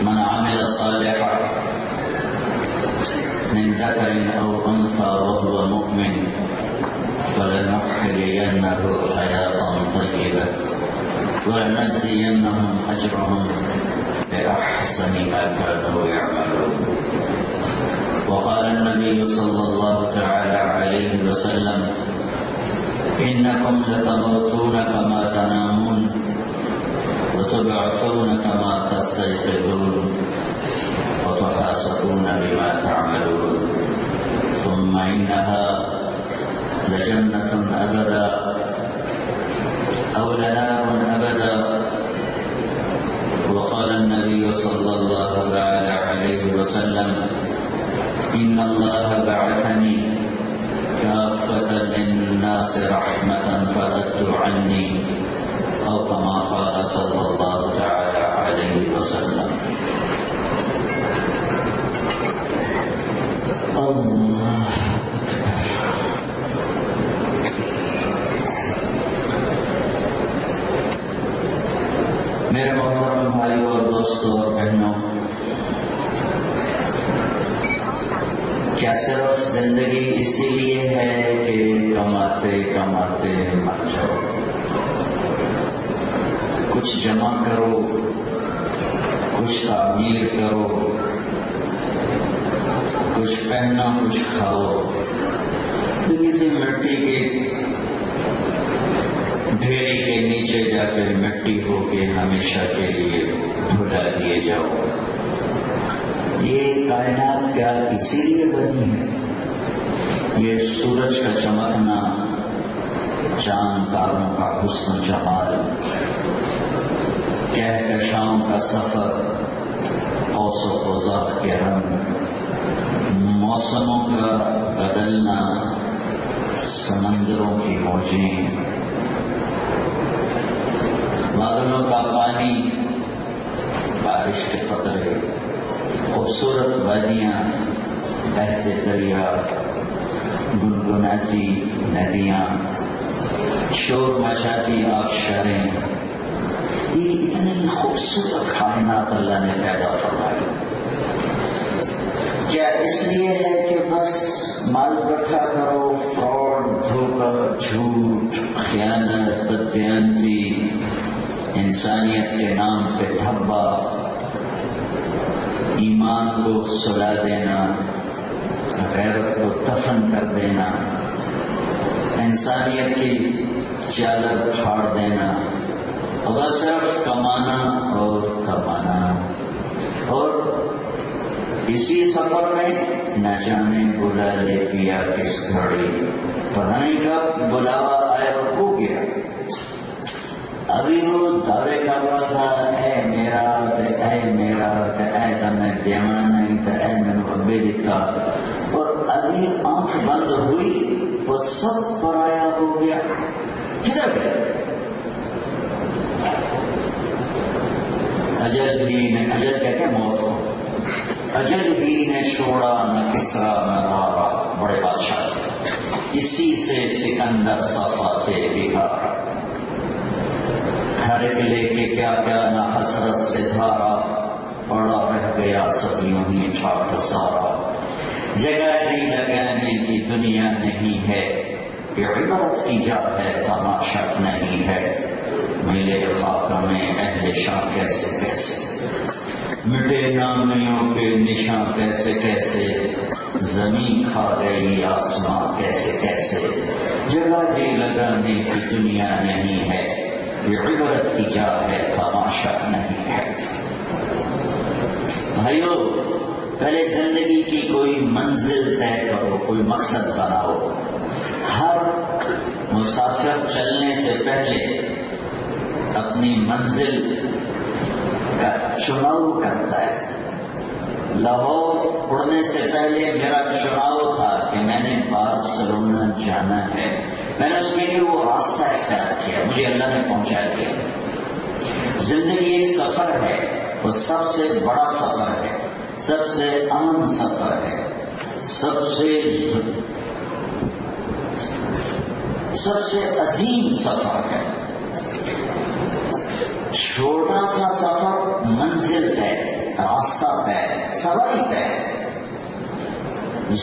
من عمل صالحا من ذكر أو أنثى وهو مؤمن فلنحيينه حياة طيبة ولنجزينهم أجرهم بأحسن ما كانوا يعملون. وقال النبي صلى الله تعالى عليه وسلم إنكم لتموتون كما تنامون وتبعثون كما تستيقظون وتحاسبون بما تعملون ثم إنها لجنة أبدا أو لنار أبدا. وقال النبي صلى الله عليه وسلم إن الله بعثني كافة للناس رحمة فأدوا عني أو كما قال صلى الله تعالى عليه وسلم. اللہ میرے محترم بھائیوں اور دوستوں اور بہنوں، کیا صرف زندگی اسی لیے ہے کہ کماتے کماتے مر جاؤ؟ کچھ جمع کرو، کچھ تعمیر کرو، کچھ پہنا، کچھ کھاؤ، کسی مٹی کے ڈھیری کے نیچے جا کر مٹی ہو کے ہمیشہ کے لیے بھلا دیے جاؤ؟ یہ کائنات کیا اسی لیے بنی ہے؟ یہ سورج کا چمکنا، چاند تاروں کا حسن و جمال، کہکشاؤں کا سفر، قوس و قزح کے رنگ، موسموں کا بدلنا، سمندروں کی موجیں، بادلوں کا پانی، بارش کے قطرے، خوبصورت وادیاں، بہتے دریا، گنگناتی ندیاں، شور مچاتی آبشاریں، یہ اتنی خوبصورت کائنات اللہ نے پیدا فرمائی. کیا اس لیے ہے کہ بس مال اکٹھا کرو، فراڈ، دھوکہ، جھوٹ، خیانت، بددیانتی، انسانیت کے نام پہ دھبا، ایمان کو سلا دینا، غیرت کو دفن کر دینا، انسانیت کی چادر پھاڑ دینا، اور صرف کمانا اور کمانا، اور اسی سفر میں نہ جانے بلا لے پیا کس گھڑی، پتہ نہیں کب بلاوا آئے اور ہو گیا. ابھی وہ دعوے کر رہا تھا اے میرا اے تو میں دیوانا نہیں تھا، اے میں نے ابے دیتا، اور ابھی آنکھ بند ہوئی وہ سب پرایا ہو گیا. کدھر گیا؟ اجل کہتے ہیں موت کو. اجل ہی نے چھوڑا نہ کسرا نہ دارا، بڑے بادشاہ تھے، اسی سے سکندر صفاتے بہار، ہر ایک لے کے کیا کیا نہ حسرت سے دھارا، پڑا رہ گیا سب یوں ہی ٹھاٹ سارا. جگہ جی لگانے کی دنیا نہیں ہے، یہ عبرت کی جا ہے تماشا نہیں ہے. ملے خاک میں اہل شاہ کیسے کیسے، مٹے نامیوں کے نشاں کیسے کیسے، زمین کھا گئی آسماں کیسے کیسے. جگہ جی لگانے کی دنیا نہیں ہے، یہ عبرت کی جا ہے تماشا نہیں ہے. بھائیو، پہلے زندگی کی کوئی منزل طے کرو، کوئی مقصد بناؤ. ہر مسافر چلنے سے پہلے اپنی منزل کا چناؤ کرتا ہے. لاہور اڑنے سے پہلے میرا چناؤ تھا کہ میں نے بارسلونا جانا ہے. میں نے اس کے لیے وہ راستہ اختیار کیا، مجھے اللہ نے پہنچا دیا. زندگی ایک سفر ہے، وہ سب سے بڑا سفر ہے، سب سے امن سفر ہے، سب سے عظیم سفر ہے. چھوٹا سا سفر منزل ہے، راستہ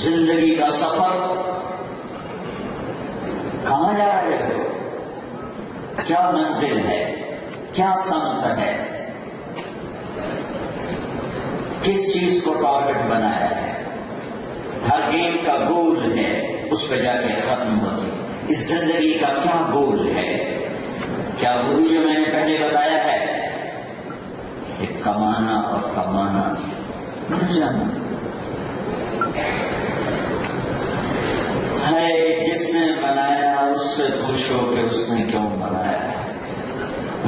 زندگی کا سفر کہاں جا رہے ہو؟ کیا منزل ہے؟ کیا سمت ہے؟ کس چیز کو ٹارگٹ بنایا ہے؟ ہر گیم کا گول ہے، اس پہ جا کے ختم ہوتی۔ اس زندگی کا کیا گول ہے؟ کیا وہی جو میں نے پہلے بتایا ہے کہ کمانا اور کمانا مر جانا؟ ہے جس نے بنایا اس سے پوچھو کہ اس نے کیوں بنایا ہے۔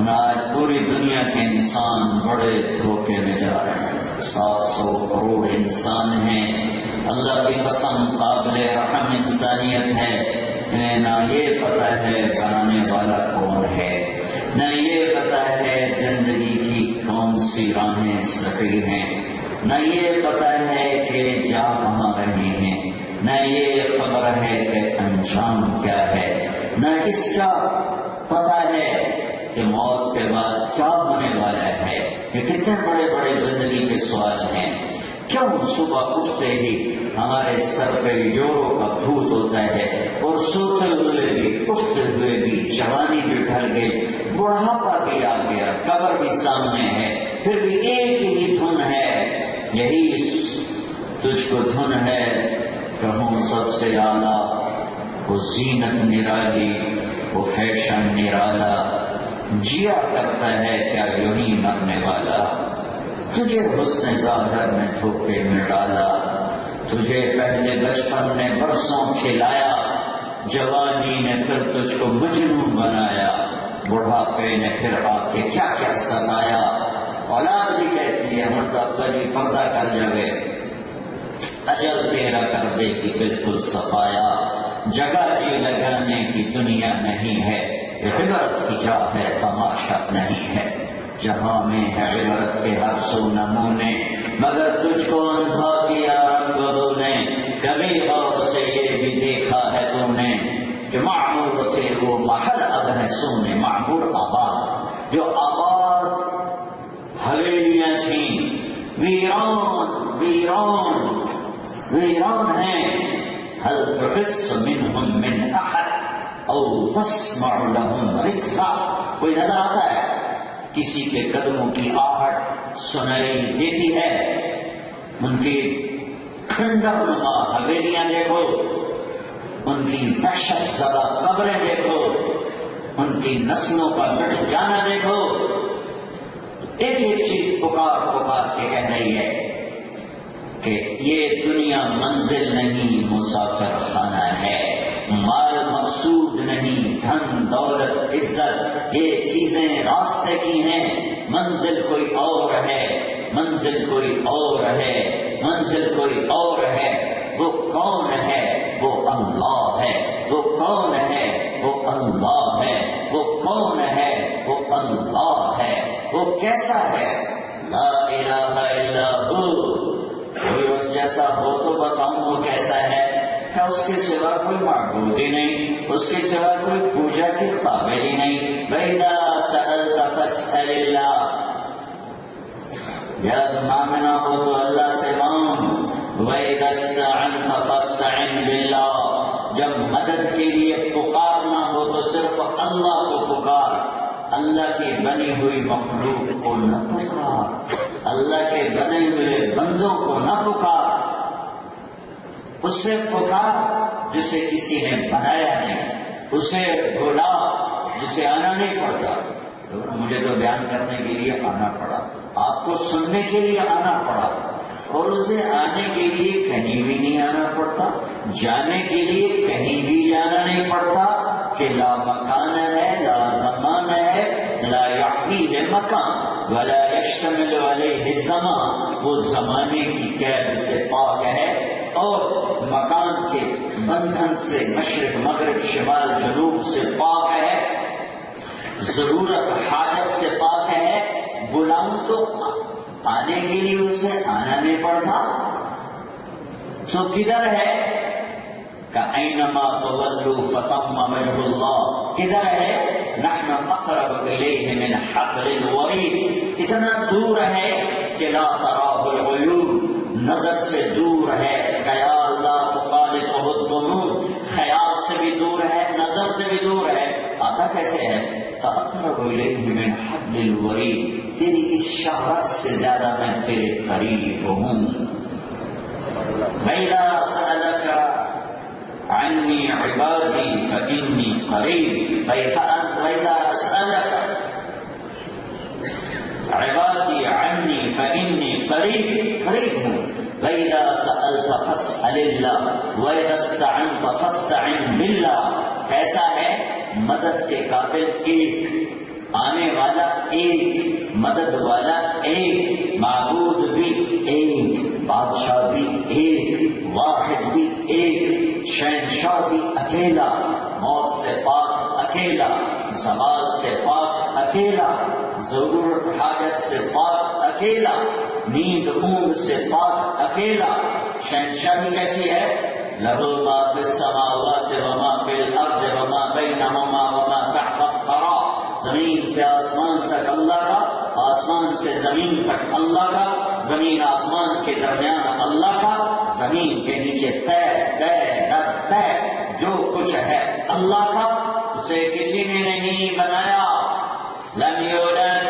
آج پوری دنیا کے انسان بڑے دھوکے میں جا رہے ہیں۔ 700 کروڑ انسان ہیں، اللہ کی قسم قابل رحم انسانیت ہے، نہ یہ پتہ ہے بنانے والا کون ہے، نہ یہ پتہ ہے زندگی کی کون سی راہیں صحیح ہیں، نہ یہ پتہ ہے کہ جا کہاں رہے ہیں، نہ یہ خبر ہے کہ انجام کیا ہے، نہ اس کا پتہ ہے کہ موت کے بعد کیا ہونے والا ہے۔ یہ کتنے بڑے بڑے زندگی کے سوال ہیں۔ کیوں صبح اٹھتے ہی ہمارے سر پہ یورو کا بھوت ہوتا ہے، اور سوتے ہوئے بھی اٹھتے ہوئے بھی جوانی بھی ڈھل گئی، بڑھاپا بھی آ گیا، قبر بھی سامنے ہے، پھر بھی ایک ہی دھن ہے، یہی تجھ کو دھن ہے کہوں سب سے اعلیٰ، وہ زینت نرالی، وہ فیشن نرالا، جیا کرتا ہے کیا یوں ہی مرنے والا۔ تجھے حسن ظاہر نے دھوکے میں ڈالا، تجھے پہلے بچپن نے برسوں کھلایا، جوانی نے پھر تجھ کو مجنون بنایا، بڑھاپے نے پھر آ کے کیا کیا ستایا۔ اولاد بھی کہتی ہے مردہ پری پردہ کر جاوے، اجل تیرا کر دے گی بالکل صفایا، جگہ جی لگانے کی دنیا نہیں ہے، عبرت کی جا ہے تماشا نہیں ہے، جہاں میں ہے عبرت کے ہر سو نمونے، مگر تجھ کو اندھا کیا رنگوں نے، کبھی غور سے یہ بھی دیکھا ہے تو نے کہ معمور تھے وہ محل اب ہے سونے، معمور آباد، جو آباد حویلیاں تھیں ویران ویران ویران ہیں، هل تحس منهم من احد او تسمع لهم رکزا، کوئی نظر آتا ہے کسی کے قدموں کی آہٹ سنائی دیتی ہے؟ ان کی کھنڈر نما حویلیاں دیکھو، ان کی دہشت زدہ قبریں دیکھو، ان کی نسلوں کا مٹ جانا دیکھو، ایک ایک چیز پکار پکار کے کہہ رہی ہے کہ یہ دنیا منزل نہیں مسافر خانہ ہے، مال مقصود نہیں، دھن دولت عزت یہ چیزیں راستے کی ہیں، منزل کوئی اور ہے، منزل کوئی اور ہے، منزل کوئی اور ہے۔ وہ کون ہے؟ وہ اللہ ہے۔ وہ کون ہے؟ وہ اللہ ہے۔ وہ کون ہے؟ وہ اللہ ہے۔ وہ کیسا ہے؟ لا الہ الا ہو، کوئی اس جیسا ہو تو بتاؤں وہ کیسا ہے؟ کیا اس کے سوا کوئی معبود ہی نہیں، اس کے سوا کوئی پوجا کے قابل ہی نہیں؟ وَإِذَا سَأَلْتَ فَاسْأَلِ اللَّهَ، جب مانگنا ہو تو اللہ سے مانگ۔ وَإِذَا اسْتَعَنْتَ فَاسْتَعِنْ بِاللَّهِ، جب مدد کے لیے پکارنا ہو تو صرف اللہ کو پکار، اللہ کی بنی ہوئی مخلوق کو نہ پکار، اللہ کے بنے ہوئے بندوں کو نہ پکار، اسے پکار جسے کسی نے بنایا نہیں، اسے بلا جسے آنا نہیں پڑتا۔ مجھے تو بیان کرنے کے لیے آنا پڑا، آپ کو سننے کے لیے آنا پڑا، اور اسے آنے کے لیے کہیں بھی نہیں آنا پڑتا، جانے کے لیے کہیں بھی جانا نہیں پڑتا، کہ لا مکان ہے، لا زمان ہے، لا یعقیل مکان ولا یشتمل علیہ زمان، وہ زمانے کی قید سے پاک ہے اور مکان کے بندھن سے، مشرق مغرب شمال جنوب سے پاک ہے، ضرورت حاجت سے پاک ہے۔ بلاؤں تو آنے کے لیے اسے آنا نہیں پڑتا، تو کدھر ہے؟ کَأَيْنَمَا تُوَلُّوا فَثَمَّ وَجْهُ اللَّهِ، کدھر ہے؟ نَحْنُ أَقْرَبُ إِلَيْهِ مِنْ حَبْلِ الْوَرِيدِ، اتنا دور ہے کہ لا تَرَاهُ الْعُيُونُ، نظر سے دور ہے، خیال لا ہوتا کیسے ہے؟ اقرب الیہ من حبل الورید، تیری اس شہرت سے زیادہ میں تیرے قریب ہوں۔ وَإِذَا سَأَلَكَ عَنِّي عِبَادِي فَإِنِّي قَرِيبٌ، وَإِذَا سَأَلَكَ عبادی عنی فإنی قریب ہوں۔ وَإِذَا سَأَلْتَ فَاسْأَلِ اللَّهَ وَإِذَا اسْتَعَنْتَ فَاسْتَعِنْ بِاللَّهِ۔ کیسا ہے؟ مدد کے قابل ایک، آنے والا ایک، مدد والا ایک، معبود بھی ایک، بادشاہ بھی ایک، واحد بھی ایک، شہنشاہ بھی اکیلا، موت سے پاک اکیلا، زوال سے پاک اکیلا، ضرورت حاجت سے پاک اکیلا، نیند اونگ سے پاک اکیلا۔ شہنشاہی کیسی ہے؟ لہو ما فی السماوات وما فی الارض وما بینہما وما تحت الثری، زمین سے آسمان تک اللہ کا، آسمان سے زمین تک اللہ کا، زمین آسمان کے درمیان اللہ کا، زمین کے نیچے طے جو کچھ ہے اللہ کا، اسے کسی نے نہیں بنایا۔ لم یولد،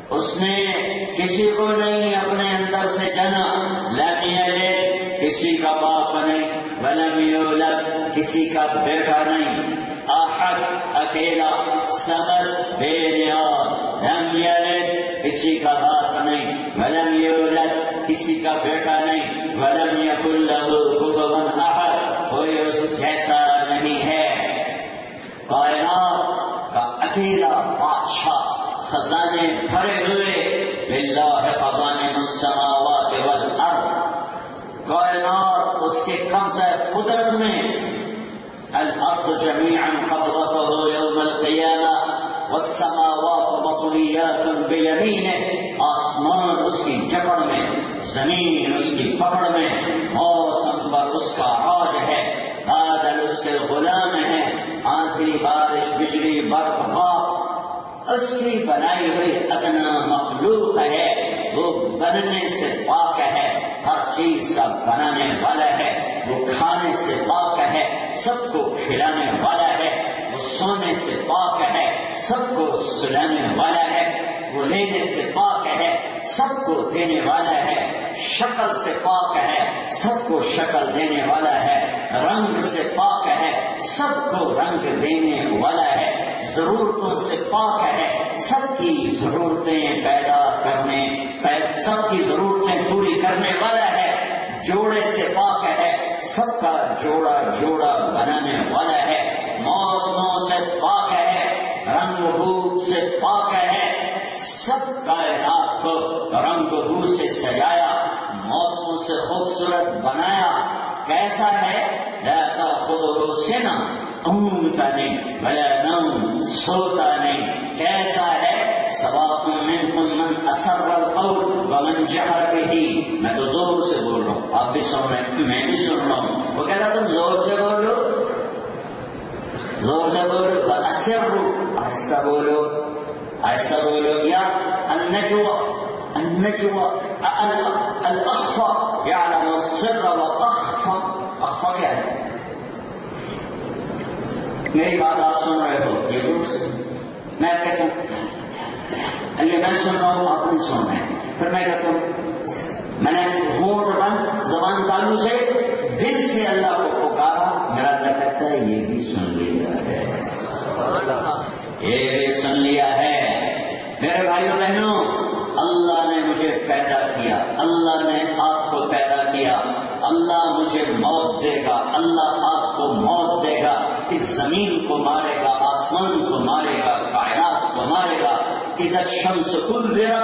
اس نے کسی کو نہیں اپنے اندر سے جنا۔ لم یلد، کسی کا باپ نہیں، ولم یولد، کسی کا بیٹا نہیں۔ احد، اکیلا، صمد، بے نیاز۔ لم یلد، کسی کا باپ نہیں، ولم یولد، کسی کا بیٹا نہیں، ولم یکن لہ کفوا احد، کوئی اس جیسا نہیں ہے۔ کائنات کا اکیلا بادشاہ، خزانے بھرے ہوئے، للہ خزائن السماوات والارض، کائنات اس کے قبضہ قدرت میں۔ الارض جميعا قبضته يوم القيامة والسماوات مطويات بيمينه، آسمان اس کی جکڑ میں، زمین اس کی پکڑ میں، موسم پر اس کا راج ہے، بادل اس کے غلام ہیں، آندھی بارش بجلی برف اس کی بنائی ہوئی ادنا مخلوق ہے، وہ بننے سے پاک ہے، ہر چیز کا بنانے والا ہے، وہ کھانے سے پاک ہے، سب کو کھلانے والا ہے، وہ سونے سے پاک ہے، سب کو سلانے والا ہے، وہ لینے سے پاک ہے، سب کو دینے والا ہے، شکل سے پاک ہے، سب کو شکل دینے والا ہے، رنگ سے پاک ہے، سب کو رنگ دینے والا ہے، ضرورتوں سے پاک ہے، سب کی ضرورتیں پیدا کرنے، سب کی ضرورتیں پوری کرنے والا ہے، جوڑے سے پاک ہے، سب کا جوڑا جوڑا بنانے والا ہے، موسموں سے پاک ہے، رنگ روپ سے پاک ہے، سب کائنات کو رنگ روپ سے سجایا، موسموں سے خوبصورت بنایا۔ کیسا ہے؟ لا تأخذہ سنہ، اونگتا نہیں، ولا نوم، سوتا نہیں۔ کیسا ہے؟ سواء منکم من اسر القول ومن جہر بہ۔ میں تو زور سے بول رہا ہوں، آپ بھی سن رہے ہیں، میں بھی سن رہا ہوں۔ وہ کہتا تم زور سے بولو، زور سے بولو، واسروا، آہستہ بولو، آہستہ بولو۔ یا النجوى الاخفى يعلم السر واخفى، اخفى کیا ہے؟ میری بات آپ سن رہے ہو، یہ زور سے، میں کہتا ہوں یہ میں سن رہا ہوں، آپ نہیں سن رہے ہیں، پھر میں کہتا ہوں میں نے ہونٹ بند زبان تالو سے دل سے اللہ کو پکارا، میرا اللہ کہتا ہے یہ بھی سن لیا ہے، یہ بھی سن لیا ہے۔ میرے بھائیوں بہنوں، اللہ نے مجھے پیدا کیا، اللہ نے آپ کو پیدا کیا، اللہ مجھے موت دے گا، اللہ آپ کو موت دے گا، اس زمین کو مارے گا، آسمان کو مارے گا، کائنات کو مارے گا۔ اذا الشمس كورت،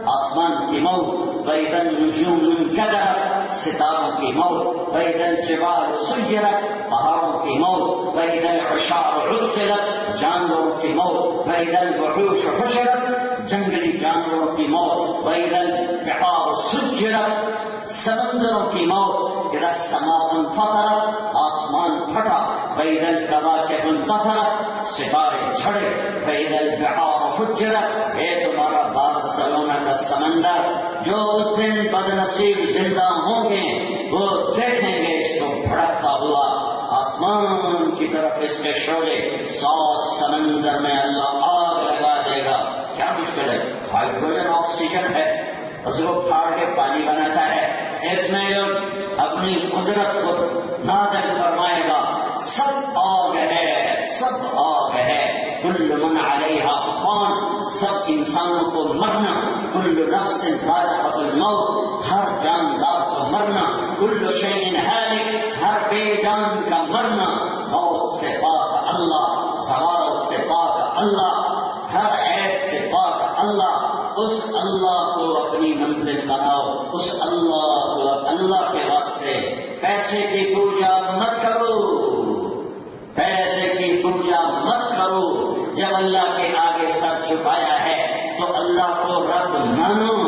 آسمان کی موت، واذا النجوم انكدرت، ستاروں کی موت، واذا الجبال سيرت، پہاڑوں کی موت، واذا العشار عطلت، جانوروں کی موت، واذا الوحوش حشرت، جنگلی جانوروں کی موت، واذا البحار سجرت، سمندروں کی موت، اذا السماء انفطرت، آسمان پھٹا، واذا الكواكب انتثرت، ستارے جھڑے، واذا البحار فجرت، ہے تمہارا بارسلونا کا سمندر۔ جو اس دن بد نصیب زندہ ہوں گے وہ دیکھیں گے اس کو بھڑکتا ہوا، آسمان کی طرف اس کے شعلے 100 سمندر میں اللہ آگ لگا دے گا. کیا مشکل ہے؟ ہائیڈروجن آکسیجن ہے، اس کو پھاڑ کے پانی بناتا ہے. اس میں جو اپنی قدرت کو نازل فرمائے گا. سب آگ ہے، سب آگ ہے. کل من علیہا فان، سب انسانوں کو مرنا. کل نفس ذائقۃ الموت، ہر جاندار کو مرنا. کل شیء ہالک، ہر بے جان کا مرنا. موت سے پاک اللہ، زوال سے پاک اللہ، ہر عیب سے پاک اللہ. اس اللہ کو اپنی منزل بناؤ. اس اللہ کو اللہ کے واسطے پیسے کی پوجا مت کرو، پیسے کی پوجا مت کرو. جب اللہ کے آگے سر جھکایا ہے تو اللہ کو رب مانو،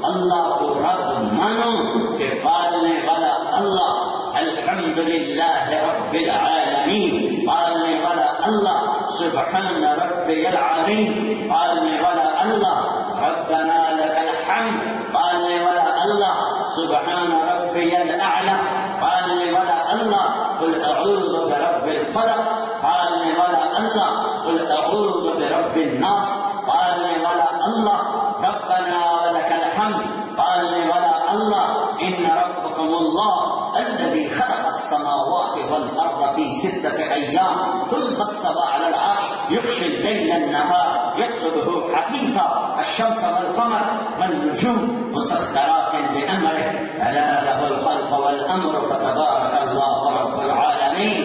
اللہ کو رب مانو کہ پالنے والا اللہ. الحمدللہ رب العالمین، پالنے والا اللہ. سبحان ربی العظیم، پالنے والا اللہ. ربنا لک الحمد، پالنے والا اللہ. سبحان ربی الاعلی، پالنے والا اللہ. قل اعوذ برب الفلق، پالنے والا اللہ. قل اعوذ برب الناس، پالنے والا اللہ. ربنا ولک الحمد، پالنے والا اللہ. ان ربکم اللہ الذي خلق السماوات والارض في 6 ايام ثم استوى على العرش يغشي الليل النهار يطلبه حثيثا الشمس والقمر والنجوم مسخرات بامره الا له الخلق والامر فتبارك الله رب العالمين.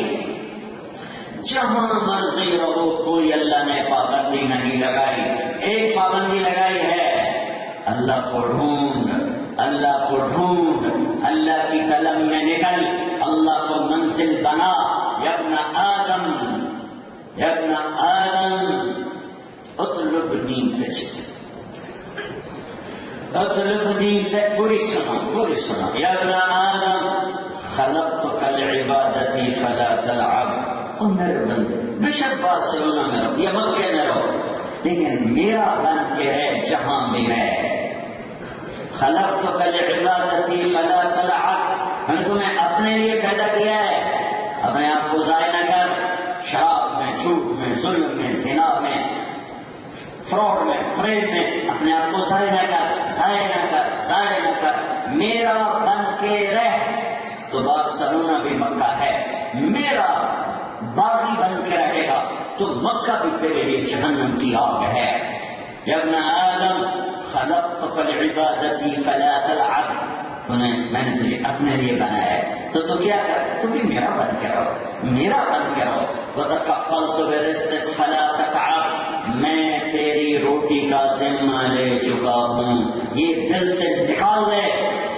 جہاں مرضی رہو کوئی اللہ نے پابندی نہیں لگائی. ایک پابندی لگائی ہے، اللہ کو ڈھونڈ، اللہ کو ڈھونڈ، اللہ کی طلب میں نکل، اللہ کو منزل بنا. یا ابن آدم، یا ابن آدم اطلبنی تجد، اطلبنی تجد. پوری سنا، پوری سنا. یا ابن آدم خلقتک لعبادتی فلا تلعب. اور میرے بندے بے شک بارسلونا میں رہو یا مکے میں رہو، لیکن میرا بن کے رہ جہاں بھی ہے. خلقتک لعبادتی فلا تلعب، میں نے تمہیں اپنے لیے پیدا کیا ہے، اپنے آپ کو ضائع نہ کر. شراب میں، جھوٹ میں، ظلم میں، زنا میں، فراڈ میں، فریب میں اپنے آپ کو ضائع نہ کر، ضائع نہ کر، ضائع نہ کر. میرا بن کے رہ. تو بارسلونا بھی مکہ ہے، میرا باغی بن کے رہے گا تو مکہ بھی تیرے لیے جہنم کی آگ ہے. یا ابن آدم خلقتک لعبادتی فلا تلعب، میں نے تجھے اپنے لیے بنایا ہے تو تو کیا کر، تو بھی میرا بن کے رہو، میرا بن کے رہو. وتکفلت برزقک فلا تتعب، میں تیری روٹی کا ذمہ لے چکا ہوں. یہ دل سے نکال دے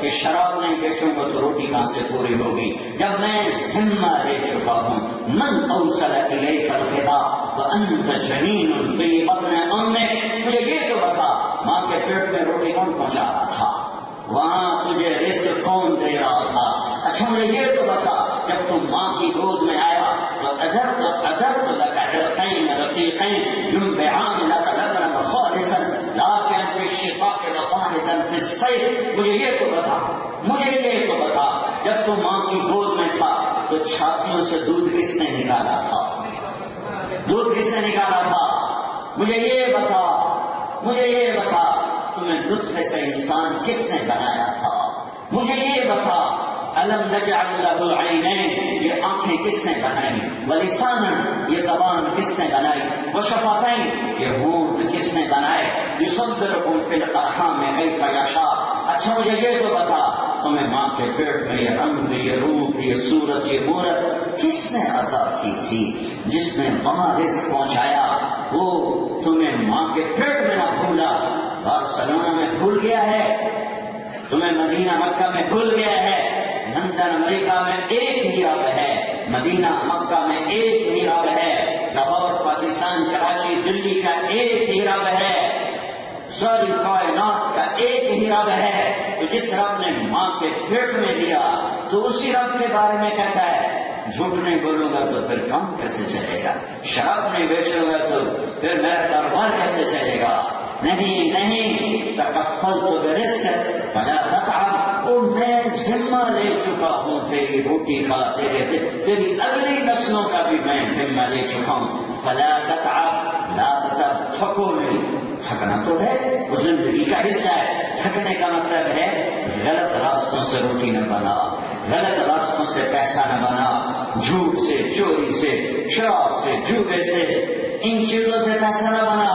کہ شراب نہیں بیچوں گا تو روٹی کہاں سے پوری ہوگی. جب میں ذمہ لے چکا ہوں. من اوصل الیک الخطاب وانت جنین فی بطن امک، مجھے یہ تو بتا ماں کے پیٹ میں روٹی کون پہنچا رہا تھا، وہاں تجھے رزق کون دے رہا تھا. اچھا مجھے یہ تو بتا جب تم ماں کی گود میں آیا تو ادرت لک عرقین رقیقین ينبعان لك لبنا خالصا لا كان في الشقاق وطاردا في الصيف. مجھے یہ تو بتا، مجھے یہ تو بتا جب تم ماں کی گود میں تھا تو چھاتیوں سے دودھ کس نے نکالا تھا، دودھ کس نے نکالا تھا. مجھے یہ بتا، مجھے یہ بتا تمہیں لطف سے انسان کس نے بنایا تھا. مجھے یہ بتا الم نجعل له عینین، یہ آنکھیں کس نے بنائی، ولسانا یہ زبان کس نے بنائی، وشفتین یہ ہونٹ کس نے بنائے. یصبرکم فی الارحام کیف یشاء. اچھا مجھے یہ تو بتا تمہیں ماں کے پیٹ میں یہ رنگ، یہ روپ، یہ صورت، یہ مورت کس نے عطا کی تھی. جس نے وہاں رزق پہنچایا وہ تمہیں ماں کے پیٹ میں نہ بھولا. بارسلونا میں بھول گیا ہے، تمہیں مدینہ مکہ میں بھول گیا ہے. لندن امریکہ میں ایک ہی رب ہے، مدینہ مکہ میں ایک ہی رب ہے، لاہور پاکستان کراچی دلی کا ایک ہی رب ہے، ساری کائنات کا ایک ہی رب ہے. تو جس رب نے ماں کے پیٹ میں دیا تو اسی رب کے بارے میں کہتا ہے جھوٹ نہیں بولوں گا تو پھر کام کیسے چلے گا، شراب نہیں بیچوں گا تو پھر میرا کاروبار کیسے چلے گا. نہیں نہیں، تکفلت برزقک فلا تتعب، اور میں ذمہ لے چکا ہوں تیری روٹی کا، تیری اگلی نسلوں کا بھی میں ذمہ لے چکا ہوں. فلا تتعب لا تتعب، تھکو نہیں. تھکنا تو ہے، وہ زندگی کا حصہ ہے. تھکنے کا مطلب ہے غلط راستوں سے روٹی نہ بنا، غلط راستوں سے پیسہ نہ بنا، جھوٹ سے، چوری سے، شراب سے، جوئے سے، ان چیزوں سے پیسہ نہ بنا.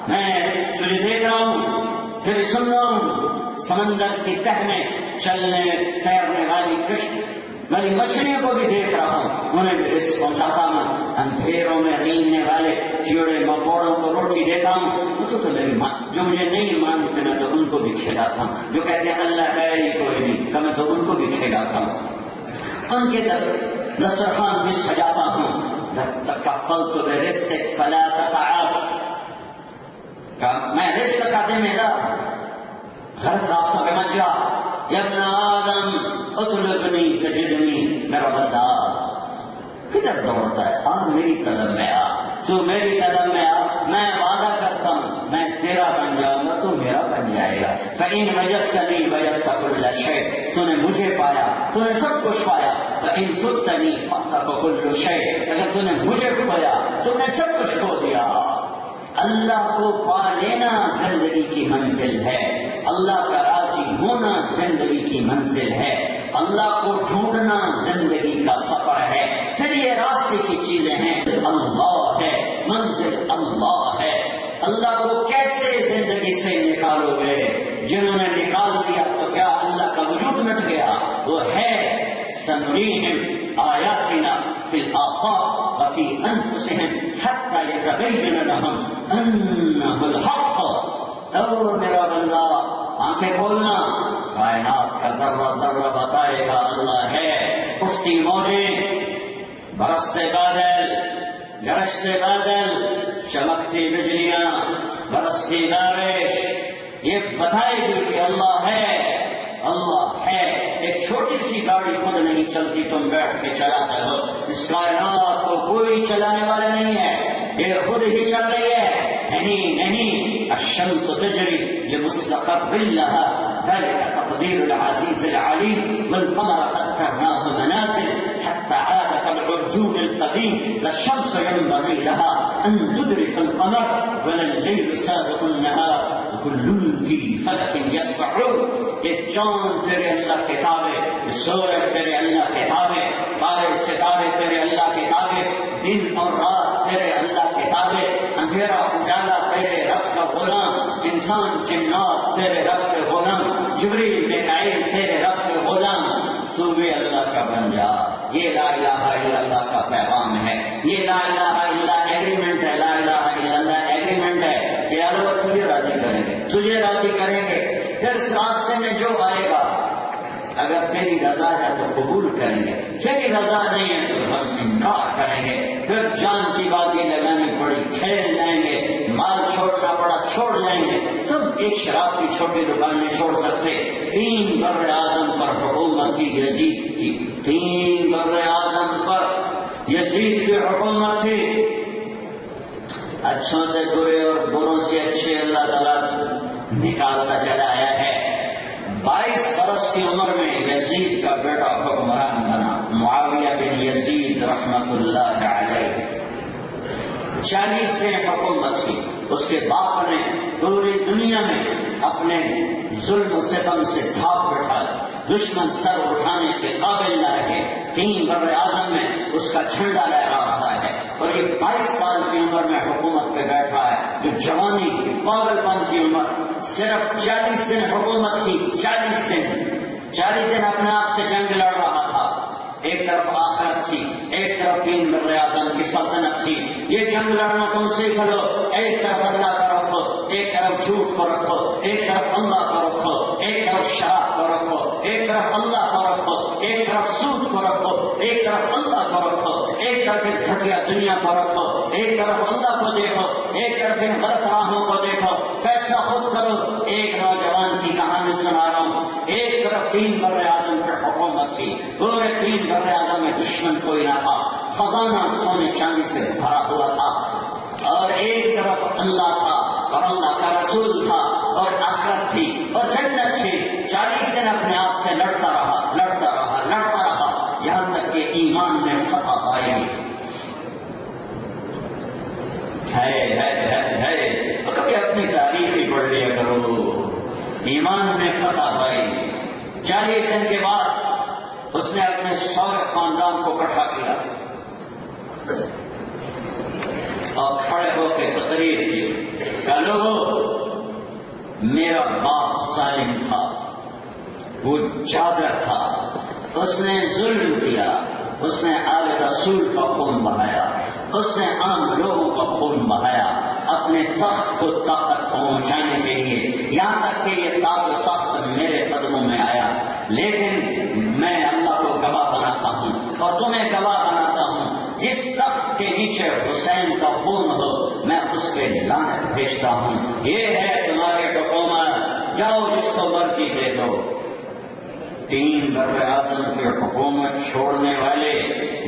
میں تجھے دیکھ رہا ہوں، پھر سن رہا ہوں، سمندر کی تہ میں چلنے تیرنے والی مچھلیوں کو بھی دیکھ رہا ہوں، انہیں بھی رزق پہنچاتا ہوں. اندھیروں میں رینگنے والے کیڑے مکوڑوں کو روٹی دیتا ہوں. تو میری ماں جو مجھے نہیں مانتے میں تو ان کو بھی کھلاتا ہوں، جو کہتے ہیں اللہ ہے ہی کوئی نہیں تو میں تو ان کو بھی کھلاتا ہوں. ان کے دسترخوان بھی سجاتا ہوں. تکفلت برزقک فلا تتعب، میں رزق کا دے میرا، غلط راستوں پہ مت جا. یا ابن آدم اطلبنی تجدنی، میرا بندہ کدھر دوڑتا ہے؟ آ میری قدم میں آ، تو میری قدم میں آ. میں وعدہ کرتا ہوں میں تیرا بن جاؤں گا، تو میرا بن جائے گا. فإن وجدتنی وجدت كل شيء، تو نے مجھے پایا تو نے سب کچھ پایا. فإن فتنی فقدت كل شيء، اگر تو نے مجھے کھویا تو نے سب کچھ کھو دیا. اللہ کو پا لینا زندگی کی منزل ہے، اللہ کا راضی ہونا زندگی کی منزل ہے، اللہ کو ڈھونڈنا زندگی کا سفر ہے. پھر یہ راستے کی چیزیں ہیں، اللہ ہے، منزل اللہ ہے. اللہ کو کیسے زندگی سے نکالو گے؟ جنہوں نے نکال دیا تو کیا اللہ کا وجود مٹ گیا؟ وہ ہے سنریہم آیاتنا فی الآفاق وفی انفسہم حتی یتبین لہم انہ الحق. اور میرا بندہ آنکھیں کھولنا، کائنات کا ذرہ ذرہ بتائے گا اللہ ہے. اٹھتی موجیں، برستے بادل، گرجتے بادل، چمکتی بجلیاں، برستی بارش، یہ بتائے گی کہ اللہ ہے، اللہ ہے. ایک چھوٹی سی گاڑی خود نہیں چلتی، تم بیٹھ کے چلاتے ہو. اس کائنات کو کوئی چلانے والا نہیں ہے، یہ خود ہی چل رہی ہے. نہیں، الشمس تجری لمستقر لها ذلك تقدير العزيز العليم والقمر قدرناه منازل حتى عاد كالعرجون القديم لا الشمس ينبغي لها أن تدرك القمر ولا الليل سابق النهار وكل في فلك يسبحون. یہ چاند تیرے اللہ کتابیں، یہ سورج تیرے اللہ کتابیں، تارے ستارے تیرے اللہ کتابیں، دن اور رات تیرے اللہ کتابیں، اندھیرا اجالا تیرے رب کا غلام، انسان جنات تیرے رب کے غلام، جبریل میکائیل تیرے رب کے غلام. تو بھی اللہ کا بن جا. یہ لا الہ الا اللہ کا پیغام ہے، یہ لا الہ الا اللہ ایگریمنٹ ہے. لا الہ الا اللہ ایگریمنٹ ہے کہ اللہ تجھے راضی کریں گے، تجھے راضی کریں گے. پھر اس راستے میں جو آئے گا اگر تیری رضا ہے تو قبول کریں گے، تیری رضا نہیں ہے تو ہم انکار کریں گے. پھر جان کی بازی لگانی پڑی، کھیل جائیں گے، مال چھوڑنا پڑا چھوڑ جائیں گے. تم ایک شراب کی چھوٹی دکان میں چھوڑ سکتے. 3 بر اعظم پر حکومت تھی یزید کی، 3 بر اعظم پر یزید کی حکومت تھی. اچھوں سے برے اور بروں سے اچھے اللہ تعالیٰ نکالتا چلا آیا ہے. 22 برس کی عمر میں یزید کا بیٹا حکمران بنا، معاویہ بن یزید رحمت اللہ علیہ. 40 دن حکومت کی. اس کے باپ نے پوری دنیا میں اپنے ظلم و ستم سے دھاپ بٹھایا، دشمن سر اٹھانے کے قابل نہ رہے. 3 بر اعظم میں اس کا جھنڈا لہرا رہا ہے اور یہ 22 سال کی عمر میں حکومت پہ بیٹھا ہے. جو جوانی کی پاگل پن کی عمر، صرف 40 دن حکومت کی. 40 دن اپنے آپ سے جنگ لڑ رہا تھا. ایک طرف آخرت تھی، ایک طرف 3 بر اعظم کی سلطنت تھی. یہ جنگ لڑنا تم سیکھ لو. ایک طرف اللہ کا رکھو، ایک طرف جھوٹ کو رکھو، ایک طرف اللہ کو رکھو، ایک طرف شراب کو رکھو، ایک طرف اللہ کو رکھو، ایک طرف سود کو رکھو، ایک طرف اللہ کو رکھو، ایک طرف اس گھٹیا دنیا کو رکھو، ایک طرف اللہ کو دیکھو، ایک طرف ان غلط راہوں کو دیکھو. فیصلہ خود کرو. ایک نوجوان کی کہانی سنا رہا ہوں. ایک طرف 3 بر اعظم پر حکومت تھی، پورے 3 بر اعظم میں دشمن کوئی نہ تھا، خزانہ سونے چاندی سے بھرا ہوا تھا، اور ایک طرف اللہ تھا اور اللہ کا رسول تھا اور آخرت تھی اور جنت تھی. 40 دن اپنے آپ سے لڑتا رہا. خان نے فتح پائی. 40 دن کے بعد اس نے اپنے سارے خاندان کو اکٹھا کیا اور کھڑے ہو کے تقریر کی کہ لوگوں، میرا باپ ظالم تھا، وہ جابر تھا، اس نے ظلم کیا، اس نے آل رسول کا خون بہایا، اس نے عام لوگوں کا خون بہایا اپنے تخت کو طاقت پہنچانے کے لیے، یہاں تک کہ یہ تاج و تخت میرے قدموں میں آیا. لیکن میں اللہ کو گواہ بناتا ہوں اور تمہیں گواہ بناتا ہوں، جس تخت کے نیچے حسین کا خون ہو میں اس پہ لعنت بھیجتا ہوں. یہ ہے تمہاری حکومت، جاؤ جس کو مرضی دے دو. 3 بر اعظم کی حکومت چھوڑنے والے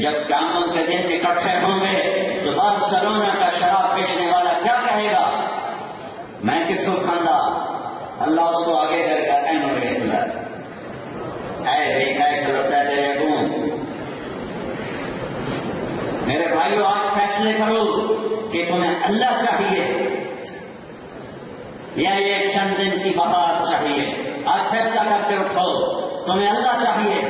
جب قیامت کے دن اکٹھے ہوں گے تو بارسلونا کا شراب بیچنے والا کیا کہے گا؟ میں کتوں کھانا؟ اللہ اس کو آگے کر گا میرے بھائیو، آج فیصلے کرو کہ تمہیں اللہ چاہیے یا یہ چند دن کی بہار چاہیے. آج فیصلہ کر کے اٹھو، تمہیں اللہ چاہیے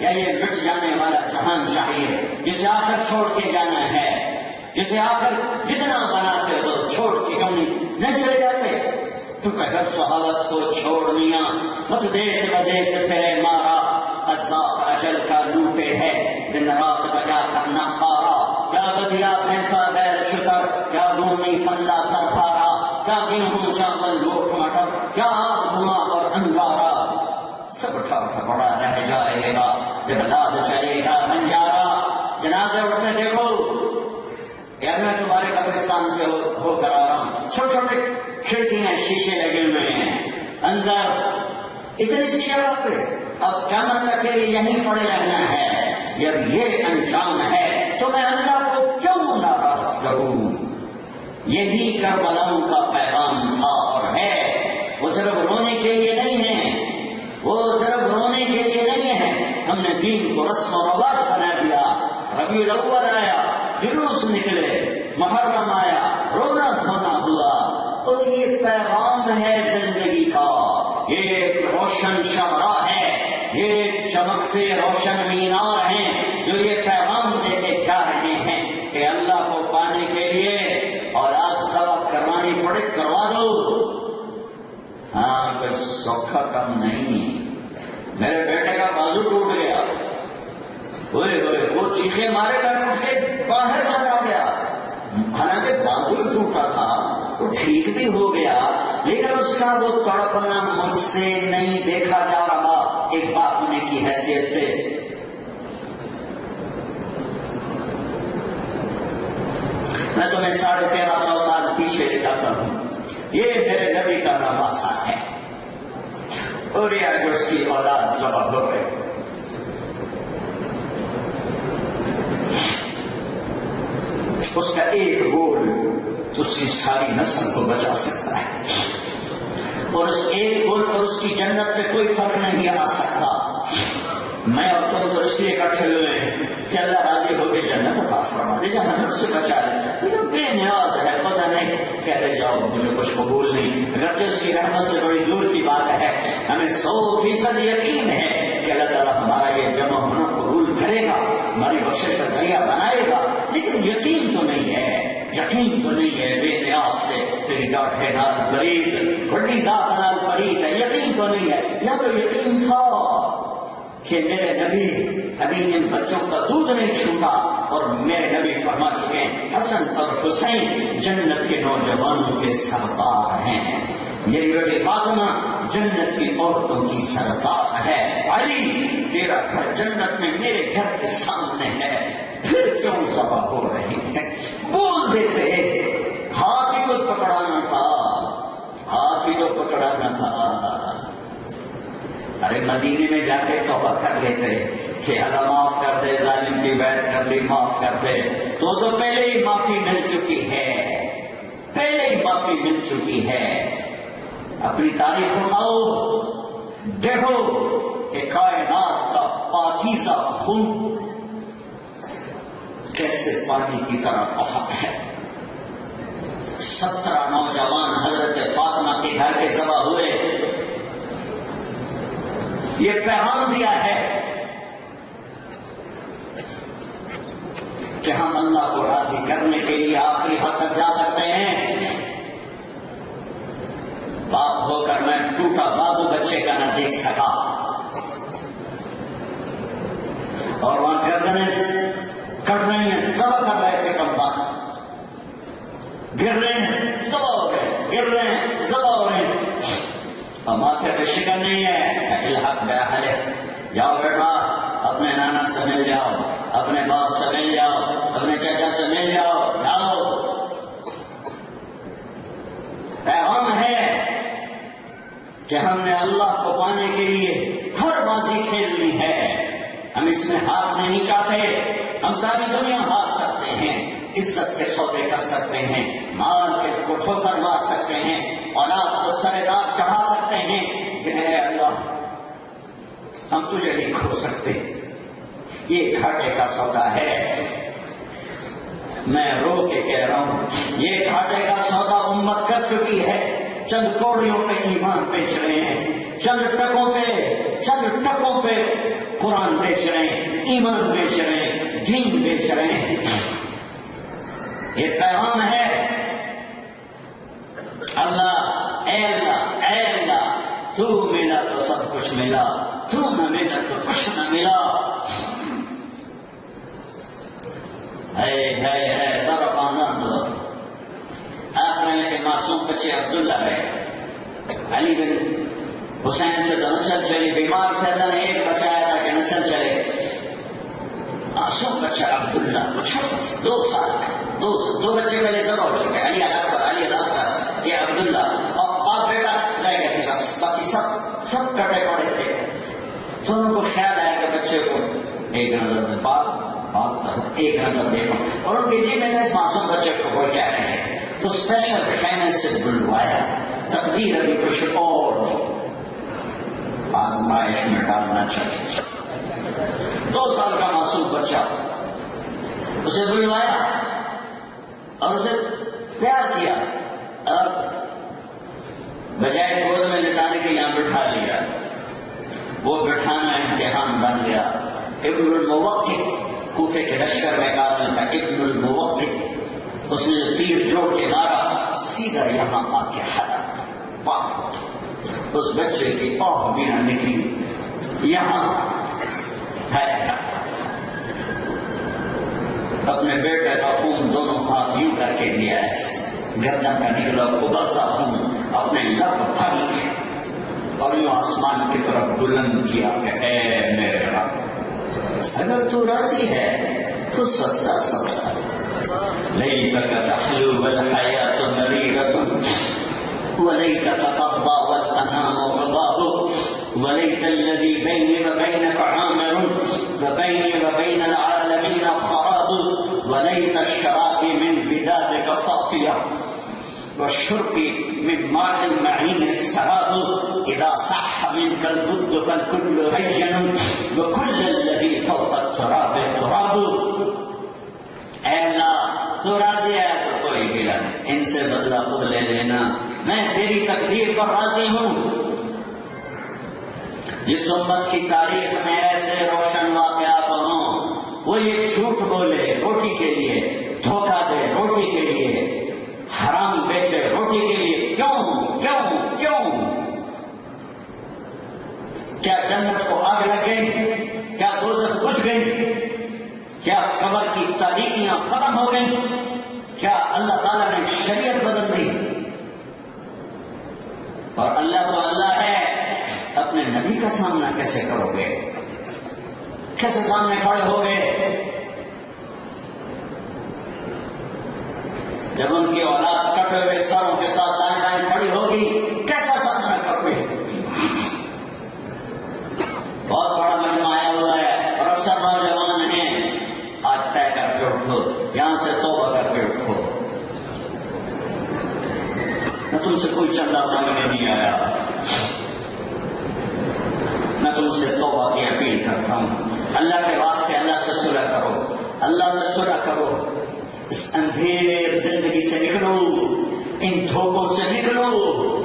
یا یہ مٹ جانے والا جہان چاہیے جسے آ کر چھوڑ کے جانا ہے، جسے آ کر جتنا بناتے ہو چھوڑ کے کم نہیں چلے جاتے. کیونکہ جب سہاوس کو چھوڑ لیا مت دیس بدیس پھرے مارا، عذاب اجل کا لوٹے ہے دن رات بجا کر نہ پارا. کیا بدیا بھینسا بیل شکر، کیا رومی پلہ سر پارا، کیا گیہوں چاول لوٹ مٹر، کیا آگ دھواں اور انگارا. سب ٹھاٹھ بڑا رہ جائے گا جب لاد چلے گا بنجارا. جنازے اٹھتے دیکھو، یار میں تمہارے قبرستان سے ہو کر آ رہا ہوں. چھوٹے چھوٹے کھڑکیاں شیشے لگے ہوئے ہیں، اندر اتنی سی جگہ پہ اب قیامت تک کے لیے یہیں پڑے رہنا ہے. جب یہ انجام ہے تو میں اللہ کو کیوں ناراض کروں؟ یہی کربلاؤں کا پیغام تھا اور ہے. وہ صرف رونے کے لیے نہیں ہے، وہ صرف رونے کے لیے نہیں ہے. ہم نے دین کو رسم و رواج بنا دیا. ربیع الاول آیا، جلوس نکلے، محرم آیا، رونا دھونا ہوا. تو یہ پیغام ہے زندگی کا، یہ ایک روشن شاہراہ ہے، یہ ایک چمکتے روشن مینار ہیں جو یہ پیغام دے کے جا رہے ہیں کہ اللہ کو پانے کے لیے اولاد ذبح کروانی پڑے کروا دو. ہاں کوئی سوکھا کام نہیں. میرے بیٹے کا بازو ٹوٹ گیا، وہ چیخے مارے کر اٹھ کے باہر چلا گیا. حالانکہ بازو ٹوٹا تھا وہ ٹھیک بھی ہو گیا، لیکن اس کا وہ تڑپنا مجھ سے نہیں دیکھا جا رہا ایک باپ ہونے کی حیثیت سے. میں تمہیں 1350 سال پیچھے لے جاتا ہوں. یہ میرے نبی کا نواسا ہے اور یہ اس کی اولاد ذبح ہو گئے. اس کا ایک گول اس کی ساری نسل کو بچا سکتا ہے، اور اس ایک گول پر اس کی جنت پہ کوئی فرق نہیں آ سکتا. میں اور تم تو اس لیے اکٹھے ہوئے ہیں کہ اللہ راضی ہو کے جنت عطا فرما دے، جہنم سے بچا لے. لیکن بے نیاز ہے، پتہ نہیں کہتے جاؤ مجھے کچھ قبول نہیں، اگرچہ اس کی رحمت سے بڑی دور کی بات ہے. ہمیں 100% یقین ہے کہ اللہ تعالیٰ ہمارا یہ جمع ہونا قبول کرے گا، ہماری بخشش کا ذریعہ بنائے گا. لیکن یقین تو نہیں ہے، یقین تو نہیں ہے. بے نیاز سے تیری ڈاٹ ہے نال برید، بڑی ذات نال برید ہے، یقین تو نہیں ہے. یا تو یقین تھا کہ میرے نبی ابھی ان بچوں کا دودھ نہیں چھوٹا، اور میرے نبی فرما چکے ہیں حسن اور حسین جنت کے نوجوانوں کے سردار ہیں. میری بیٹی فاطمہ جنت کی عورتوں کی سردار ہے. علی تیرا گھر جنت میں میرے گھر کے سامنے ہے، پھر کیوں ذبح ہو رہی ہے؟ بول دیتے ہاتھ ہی تو پکڑانا تھا، ہاتھ ہی تو پکڑانا تھا. ارے مدینے میں جا کے توبہ کر لیتے کہ اللہ معاف کر دے، ظالم کی بیعت کر لی، معاف کر دے. تو پہلے ہی معافی مل چکی ہے، پہلے ہی معافی مل چکی ہے. اپنی تاریخ اٹھاؤ، دیکھو کہ کائنات کا پاکیزہ خون کیسے پانی کی طرح بہا ہے. 17 نوجوان حضرت فاطمہ کے گھر کے ذبح ہوئے. یہ پیغام دیا ہے کہ ہم اللہ کو راضی کرنے کے لیے آخری حد تک جا سکتے ہیں. باپ ہو کر میں ٹوٹا بازو بچے کا نہ دیکھ سکا، اور وہاں گردنیں کٹ رہی ہیں، سب کر رہے تھے کم بات، گر رہے ہیں سب ہو گئے، گر رہے ہیں سب ہو رہے ہیں، اور ماتھے پہ شکن نہیں ہے. الحق بحل، جاؤ بیٹا اپنے نانا سے مل جاؤ، اپنے باپ سے مل جاؤ، اپنے چچا سے مل جاؤ، جاؤ. پیغام ہے کہ ہم نے اللہ کو پانے کے لیے ہر بازی کھیلنی ہے. ہم اس میں ہار نہیں چاہتے. ہم ساری دنیا ہار سکتے ہیں، عزت کے سودے کر سکتے ہیں، مال کے کو ٹھوکر مار سکتے ہیں، اولاد کو سرے دار چڑھا سکتے ہیں، کہ اے اللہ ہم تجھے نہیں کھو سکتے. یہ گھاٹے کا سودا ہے. میں رو کے کہہ رہا ہوں، یہ گھاٹے کا سودا امت کر چکی ہے. چند کوڑیوں پہ ایمان بیچ رہے ہیں، چند ٹکوں پہ قرآن بیچ رہے ہیں، ایمان بیچ رہے ہیں، دین بیچ رہے ہیں. یہ پیغام ہے اللہ، اے اللہ، اے اللہ، تو ملا تو سب کچھ ملا، تو نہ ملا تو کچھ نہ ملا. ہے سارا خاندان تو آخر کے معصوم بچے عبداللہ گئے. علی بن حسین سے تو نسل چلی، بیمار تھے، اللہ نے ایک بچایا تھا کہ نسل چلے. معصوم بچہ عبداللہ 2 سال کا، دو بچے پہلے ضرور ہو چکے، علی اکبر، علی الاصغر، یہ عبداللہ، اور باپ بیٹا رہ گئے تھے بس، باقی سب کٹے پڑے تھے. تو ان کو خیال آیا کہ بچے کو ایک نظر میں باپ ایک نظر دیکھو، اور ان کے جی میں اس معصوم بچے کو کوئی کہہ رہے ہیں. تو اسپیشل کھانے سے بلوایا، تقدیر ابھی کچھ اور آزمائش میں ڈالنا چاہیے. 2 سال کا معصوم بچہ، اسے بلوایا اور اسے پیار کیا، اور بجائے گود میں لٹانے کے یہاں بٹھا لیا. وہ بٹھانا امتحان بن گیا. ابن الموقف کوفے کے لشکر میں قاتل تھا، ابن الموقف، اس نے تیر جوڑ کے مارا، سیدھا یہاں آ کے اس بچے کی آہ بھی نہ نکلی. یہاں ہے اپنے بیٹے کا خون دونوں ہاتھ یوں کر کے لیا، گردن کا نکلا ابلتا خون اپنے لب پھل کے، اور یوں آسمان کی طرف بلند کیا کہ اے میرے رب، اگر تو راضی ہے تو سستا سودا. لیتک تحلو والحیات مریرۃ ولیتک ترضى والانام رضاء وليت الذي بيني وبينك عامر وبيني وبين العالمين خراب وليت الشراب من بدادك صافية والشرب من ماء المعين السراب إذا صح منك البد فالكل هين وكل الذي فوق التراب تراب. اے اللہ تو راضی ہے تو کوئی گلا نہیں، ان سے بدلہ خود لے لینا، میں تیری تقدیر پر راضی ہوں. جس امت کی تاریخ میں ایسے روشن واقعات ہوں، وہ یہ جھوٹ بولے روٹی کے لیے، دھوکہ دے روٹی کے لیے، حرام بیچے روٹی کے لیے، کیوں کیوں کیوں؟ کیا جنت کو آگ لگ گئی؟ کیا دوزخ بجھ گئی؟ کیا قبر کی تاریکیاں ختم ہو گئی؟ کیا اللہ تعالیٰ نے شریعت بدل دی؟ اور اللہ تو اللہ ہے، اپنے نبی کا سامنا کیسے کرو گے؟ کیسے سامنے کھڑے ہو گے؟ جب ان کی اولاد کٹے ہوئے سروں کے ساتھ دائیں دائیں کھڑی ہوگی، کیسا سامنا کرو گے؟ بہت بڑا مجمع آیا ہوا ہے اور اکثر نوجوان ہیں، آج طے کر کے اٹھو، یہاں سے توبہ کر کے اٹھو. نہ تم سے کوئی چندہ مانگنے نہیں آیا، میں تم سے توبہ کی اپیل کرتا ہوں. اللہ کے واسطے اللہ سے صلح کرو، اللہ سے صلح کرو. اس اندھیر زندگی سے نکلو، ان دھوکوں سے نکلو،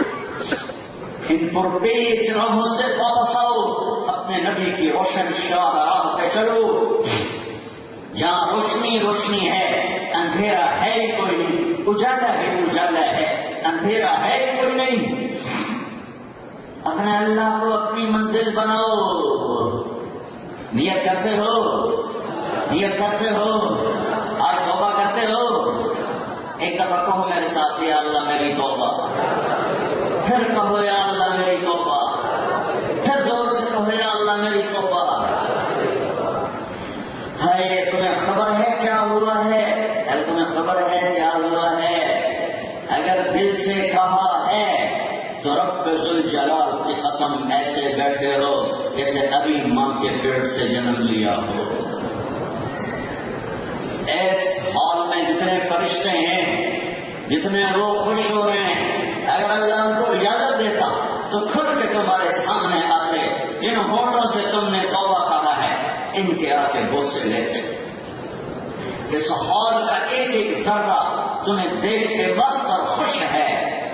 ان پرپیچ راہوں سے واپس آؤ نبی کی روشن شاہ راہ پہ چلو، جہاں روشنی روشنی ہے، اندھیرا ہے ہی کوئی نہیں، اجالا ہے اجالا ہے، اندھیرا ہے ہی کوئی نہیں۔ اپنے اللہ کو اپنی منزل بناؤ۔ نیت کرتے ہو، نیت کرتے ہو، آج توبہ کرتے ہو؟ ایک دفعہ کہو میرے ساتھ، یا اللہ میری توبہ، پھر کہو یا اللہ میری توبہ، پھر زور سے کہو یا اللہ میری توبہ۔ ہے تمہیں خبر ہے کیا ہوا ہے؟ اگر تمہیں خبر ہے کیا ہوا ہے، اگر دل سے کہا ہے تو رب ذوالجلال کی قسم ایسے بیٹھے ہو جیسے ابھی ماں کے پیٹ سے جنم لیا ہو۔ اس حال میں جتنے فرشتے ہیں، جتنے روح خوش ہو رہے ہیں، اگر اللہ ان کو اجازت دیتا تو کھل کے تمہارے سامنے آتے، ان ہونٹوں سے تم نے توبہ کہا ہے ان کے آ کے بوسے لیتے۔ اس حال کا ایک ایک ذرہ تمہیں دیکھ کے مست اور خوش ہے۔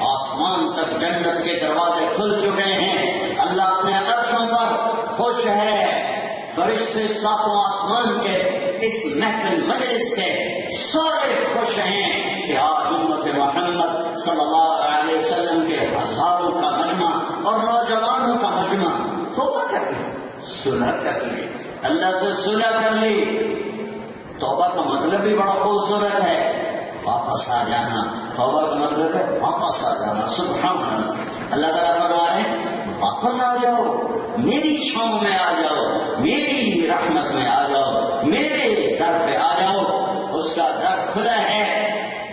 آسمان تک جنت کے دروازے کھل چکے ہیں، اللہ اپنے عرشوں پر خوش ہے، فرشتے ساتوں آسمان کے اس محفل مجلس سے سارے خوش ہیں کہ آج امت محمد صلی اللہ علیہ وسلم کے ہزاروں کا مجمع اور نوجوانوں کا مجمع توبہ کر لی، صلح کر لی، اللہ سے صلح کر لی۔ توبہ کا مطلب بھی بڑا خوبصورت ہے، واپس آ جانا۔ توبہ کا مطلب ہے واپس آ جانا۔ سبحان اللہ، اللہ تعالیٰ فرما رہے ہیں واپس آ جاؤ، میری چھاؤں میں آ جاؤ، میری رحمت میں آ جاؤ، میرے در پہ آ جاؤ۔ اس کا در کھلا ہے،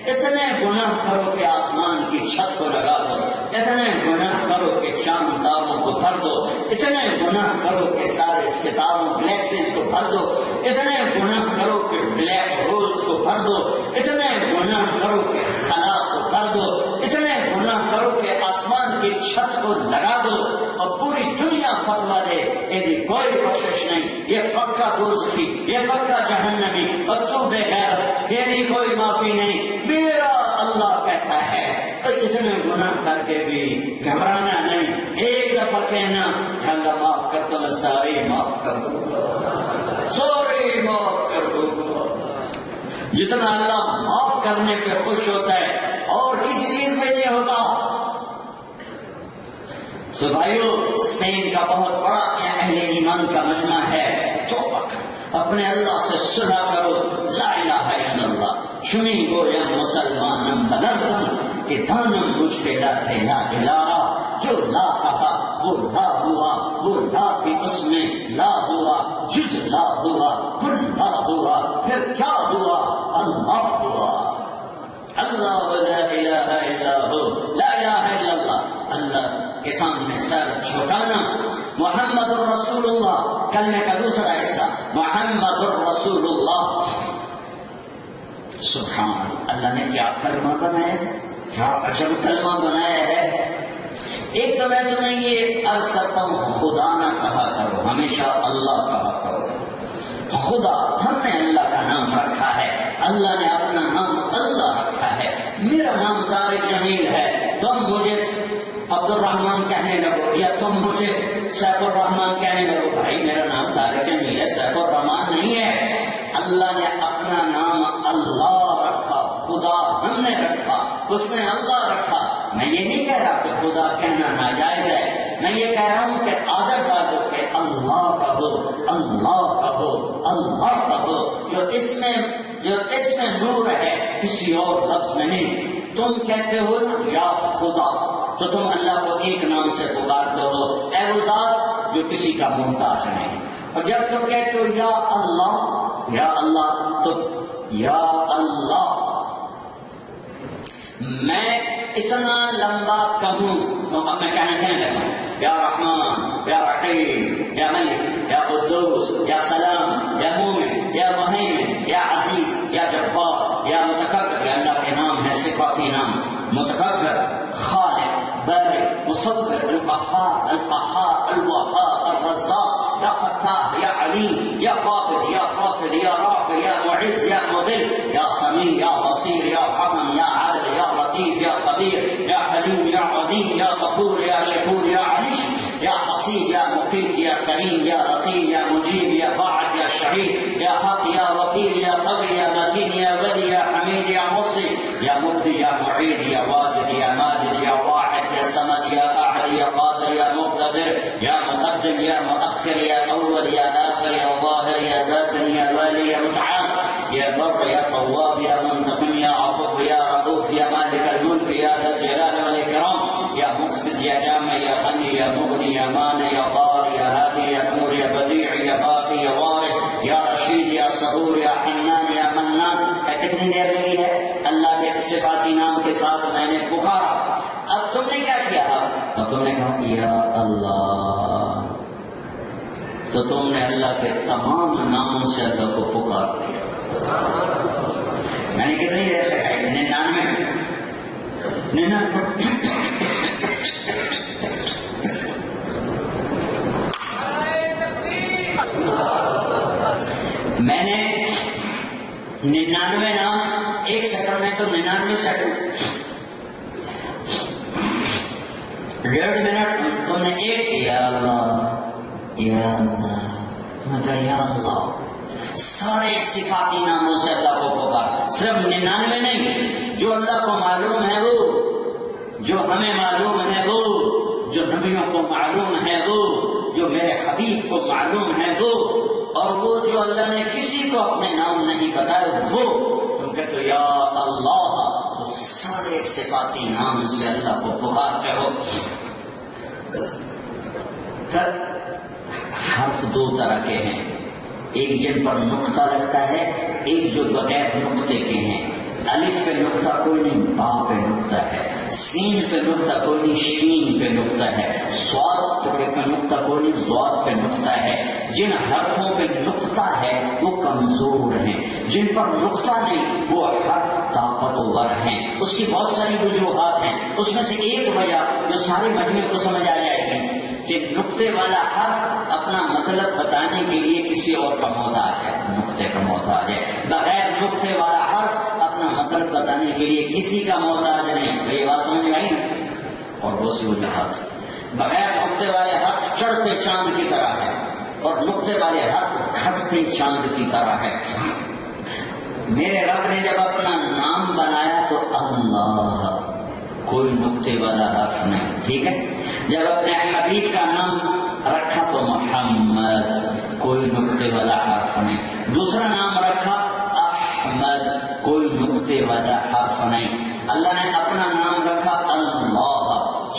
اتنے گناہ کرو کہ آسمان کی چھت کو لگا دو، اتنے گناہ کرو کہ چاند تاروں کو بھر دو، اتنے گناہ کرو کہ سارے ستاروں گلیکسیز کو بھر دو، اتنے گناہ کرو کہ بلیک ہولز کو بھر دو، اتنے گناہ کرو کہ خلا کو بھر دو، اتنے گناہ کرو کہ آسمان کی چھت کو لگا دو اور پوری دنیا فتوا دے یہ کوئی کوشش نہیں، یہ پکا دوزخی، یہ پکا جہنمی، اور تو بے غیر، تیری کوئی معافی نہیں۔ میرا اللہ کہتا ہے تو اتنے گناہ کر کے بھی گھبرانا نہیں، ایک دفعہ کہنا اللہ معاف کر دو، میں سارے معاف کر دوں گا، سارے معاف کر دوں گا۔ جتنا اللہ معاف کرنے پہ خوش ہوتا ہے اور کسی چیز پہ نہیں ہوتا۔ سو بھائیو، اسپین کا بہت بڑا اہل ایمان کا مجمع ہے، توبہ کرو، اپنے اللہ سے صلح کرو، لا الہ الا اللہ۔ شمی گویا مسلمانم بلرزم کہ دانم مجھ پہ لاتے لا الہ، جو لا کہا وہ لا ہوا، وہ لا بھی اس میں لا ہوا، جز لا ہوا، کل لا ہوا، پھر کیا ہوا؟ اللہ ہوا۔ اللہ لا الہ الا ہو، لا الہ الا اللہ، اللہ کے سامنے سر جھکانا۔ محمد الرسول اللہ، کلمے کا دوسرا حصہ محمد الرسول اللہ۔ سبحان اللہ نے کیا کلمہ بنایا ہے، کیا عجب کلمہ بنایا ہے۔ ایک تو میں تمہیں یہ عرض کرتا ہوں، خدا نہ کہا کرو، ہمیشہ اللہ کہا کرو۔ خدا، ہم نے اللہ کا نام رکھا ہے، اللہ نے اپنا نام اللہ رکھا ہے۔ میرا نام طارق جمیل ہے، تم مجھے عبد الرحمان کہنے لگو یا تم مجھے سیف الرحمان کہنے لگو، بھائی میرا نام طارق جمیل ہے، سیف الرحمان نہیں ہے۔ اللہ نے اپنا نام اللہ رکھا، خدا ہم نے رکھا، اس نے اللہ رکھا۔ میں یہ نہیں کہہ رہا کہ خدا کہنا ناجائز ہے، میں یہ کہہ رہا ہوں کہ عادت ڈالو کہ اللہ کہو، اللہ کہو، اللہ کہو، جو اس میں نور ہے کسی اور لفظ میں نہیں۔ تم کہتے ہو یا خدا تو تم اللہ کو ایک نام سے پکارتے ہو، اے وہ ذات جو کسی کا محتاج نہیں۔ اور جب تم کہتے ہو یا اللہ تو یا اللہ، میں اتنا لمبا کہوں تو اب میں کہنے لگا یا رحمان، یا رحیم، یا ملک، یا قدوس، یا سلام، یا مومن، یا مہیمن، یا عزیز، یا جبار، یا متکبر۔ یہ اللہ کے نام ہے، صفاتی نام، متکبر، خالق، بارئ، مصور، القهار، القهار، الوهاب، الرزاق، یا فتاح، یا علیم، یا قابض، یا خافض، یا رافع، یا معز، یا مذل، یا سمیع، یا بصیر، یا حکم، یا عادل، یا لطیف، یا خبیر، یا حلیم، یا عظیم، یا غفور، یا شکور، یا علیش، یا حسین، حسیب یا مقیت یا کریم یا رقیب یا مجیب یا باعث یا شہید یا حق یا وکیل یا قوی یا متین یا ولی یا حمید یا محصی یا مبدی یا معید یا واجد یا ماجد یا واحد یا صمد یا احد یا قادر یا مقتدر یا مقدم یا مؤخر یا اول یا آخر یا ظاہر یا باطن یا والی یا متعال یا بر یا تواب یا منتقم یا عفو یا رؤوف یا مالک الملک یا ذا الجلال والاکرام یا مقصد یا جامع یا غنی یا مغنی یا مانع یا ضار یا هادی یا نور یا بدیع یا باقی یا وارث یا رشید یا صبور یا حنان یا منان. کتنی دیر لگی ہے؟ اللہ کے صفاتی نام کے ساتھ میں نے پکارا. اب تم نے کیا کیا؟ اب تم نے کہا یا اللہ. تو تم نے اللہ کے تمام ناموں سے اللہ کو پکار دیا. میں نے کتنی دیر لگائی؟ 99. میں نے 99 نام ایک سیکنڈ میں تو 99 سیکنڈ 1.5 منٹ تم نے ایک یا اللہ یا اللہ. مگر یا اللہ سارے صفاتی ناموں سے اللہ کو پکار. صرف 99 نہیں، جو اللہ کو معلوم ہے وہ، جو ہمیں معلوم ہے وہ، جو نبیوں کو معلوم ہے وہ، جو میرے حبیب کو معلوم ہے وہ، اور وہ جو اللہ نے کسی کو اپنے نام نہیں بتایا وہ. تم کہتے ہو یا اللہ، تو سارے صفاتی نام سے اللہ کو پکارتے ہو. پھر حرف 2 طرح کے ہیں، ایک جن پر نقطہ لگتا ہے، ایک جو بغیر نقطے کے ہیں. الف پہ نقطہ کوئی نہیں، با پہ نقطہ ہے. سین پہ نقطہ کوئی نہیں، شین پہ نقطہ ہے. صاد پہ نقطہ کوئی نہیں، ضاد پہ نقطہ ہے. جن حرفوں پہ نقطہ ہے وہ کمزور ہیں، جن پر نقطہ نہیں وہ حرف طاقتور ہیں. اس کی بہت ساری وجوہات ہیں. اس میں سے ایک وجہ جو سارے مجموعے کو سمجھ آ جائے گی کہ نقطے والا حرف اپنا مطلب بتانے کے لیے کسی اور کا محتاج ہے، نقطے کا محتاج ہے. بغیر نقطے والا حرف اپنا مطلب بتانے کے لیے کسی کا محتاج نہیں. یہ بات سمجھ میں آئی نا؟ اور بہت سی وجوہات. بغیر نقطے والے حرف چڑھتے چاند کی طرح ہے اور نقطے والے حرف گھٹتے چاند کی طرح ہے. میرے رب نے جب اپنا نام بنایا تو اللہ، کوئی نقطے والا حرف نہیں، ٹھیک ہے. جب اپنے حبیب کا نام رکھا تو محمد، کوئی نقطے والا حرف نہیں. دوسرا نام رکھا احمد، کوئی نقطے والا حرف نہیں. اللہ نے اپنا نام رکھا اللہ،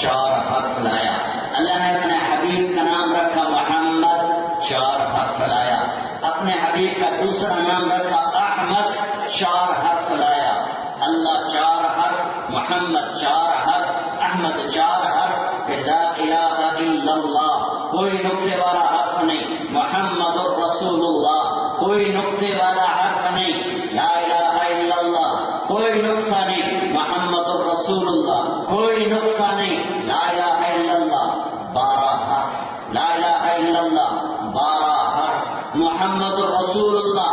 4 حرف لایا. اللہ نے اپنے حبیب کا نام رکھا محمد، 4 حرف لایا. اپنے حبیب کا دوسرا نام رکھا احمد، 4 حرف لایا. اللہ 4 حرف، محمد 4 حرف، احمد 4 حرف. لا الہ الا اللہ، کوئی نقطے والا حرف نہیں. محمد الرسول اللہ، کوئی نقطے والا حرف نہیں. لا الہ الا اللہ، کوئی نقطہ نہیں. محمد الرسول اللہ، کوئی نقطہ نہیں. لا الہ الا اللہ 12 حرف. لا الہ الا اللہ 12 حرف. محمد الرسول اللہ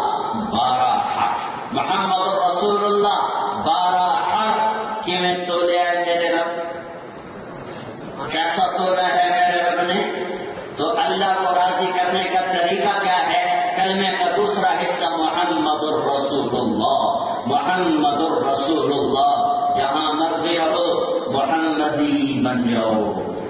12 حرف. محمد الرسول اللہ 12 حرف. کہ میں تولے ہے میرے رب، کیسا تولا ہے میرے رب نے؟ تو اللہ کو راضی کرنے کا طریقہ کیا ہے؟ کلمے کا دوسرا حصہ محمد الرسول اللہ. محمد الرسول اللہ، جہاں مرضی ہو محمدی بن جاؤ،